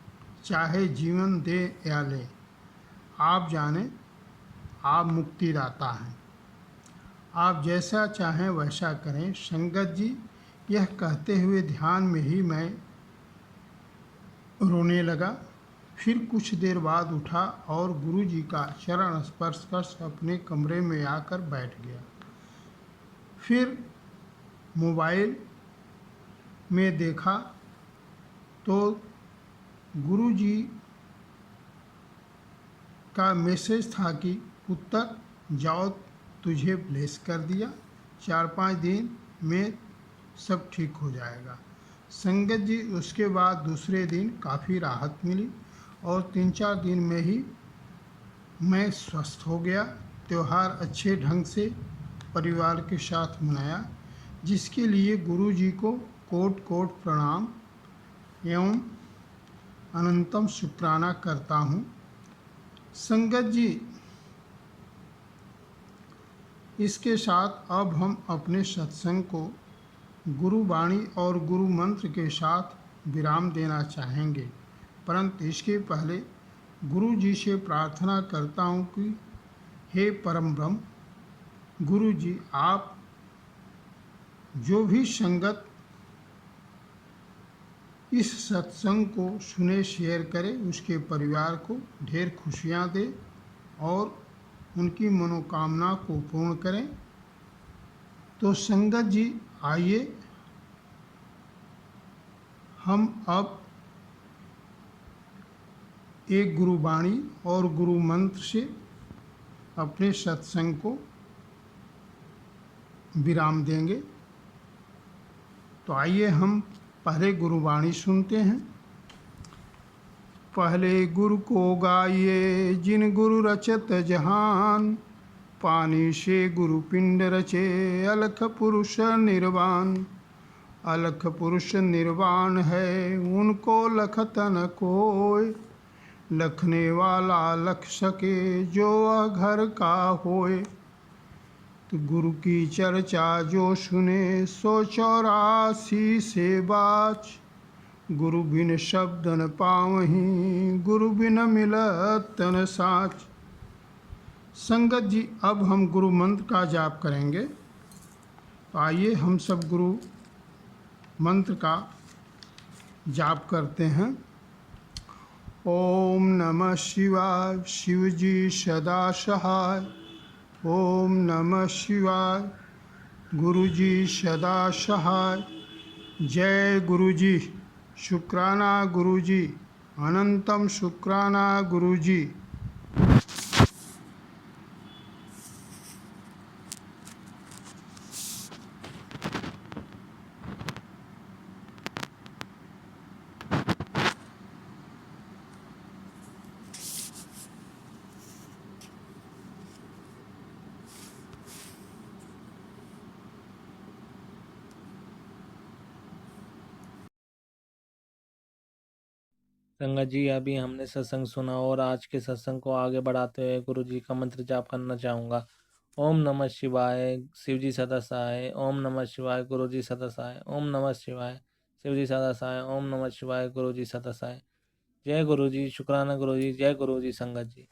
चाहे जीवन दे या ले, आप जाने, आप मुक्तिदाता हैं। आप जैसा चाहें वैसा करें। संगत जी, यह कहते हुए ध्यान में ही मैं रोने लगा। फिर कुछ देर बाद उठा और गुरु जी का चरण स्पर्श कर अपने कमरे में आकर बैठ गया। फिर मोबाइल में देखा तो गुरु जी का मैसेज था कि पुत्र जाओ, तुझे ब्लेस कर दिया, 4-5 दिन में सब ठीक हो जाएगा। संगत जी, उसके बाद दूसरे दिन काफ़ी राहत मिली और 3-4 दिन में ही मैं स्वस्थ हो गया। त्यौहार अच्छे ढंग से परिवार के साथ मनाया, जिसके लिए गुरु जी को कोट कोट प्रणाम एवं अनंतम शुक्राना करता हूँ। संगत जी, इसके साथ अब हम अपने सत्संग को गुरु वाणी और गुरु मंत्र के साथ विराम देना चाहेंगे, परंतु इसके पहले गुरु जी से प्रार्थना करता हूँ कि हे परम ब्रह्म गुरु जी, आप जो भी संगत इस सत्संग को सुने, शेयर करे, उसके परिवार को ढेर खुशियाँ दे और उनकी मनोकामना को पूर्ण करें। तो संगत जी, आइए हम अब एक गुरुवाणी और गुरु मंत्र से अपने सत्संग को विराम देंगे। तो आइए हम पहले गुरुवाणी सुनते हैं। पहले गुरु को गाइए जिन गुरु रचत जहान, पानी से गुरु पिंड रचे अलख पुरुष निर्वाण। अलख पुरुष निर्वाण है, उनको लखत न कोय। लखने वाला लख सके, जो घर का होए। तो गुरु की चर्चा जो सुने, सो 84 से बाच। गुरु बिन शब्द न पावहीं, गुरु बिन मिलत तन साच। संगत जी, अब हम गुरु मंत्र का जाप करेंगे। तो आइए हम सब गुरु मंत्र का जाप करते हैं। ओम नमः शिवाय, शिव जी सदा सहाय। ओम नमः शिवाय, गुरु जी सदा सहाय। जय गुरु जी, शुक्राना गुरु जी, अनंतम शुक्राना गुरु जी। संगत जी, अभी हमने सत्संग सुना और आज के सत्संग को आगे बढ़ाते हुए गुरु जी का मंत्र जाप करना चाहूँगा। ओम नमः शिवाय, शिव जी सदा सहाय। ओम नमः शिवाय, गुरु जी सदा सहाय। ओम नमः शिवाय, शिव जी सदा सहाय। ओम नमः शिवाय, गुरु जी सदा सहाय। जय गुरु जी, शुक्राना गुरु जी, जय गुरु जी संगत जी।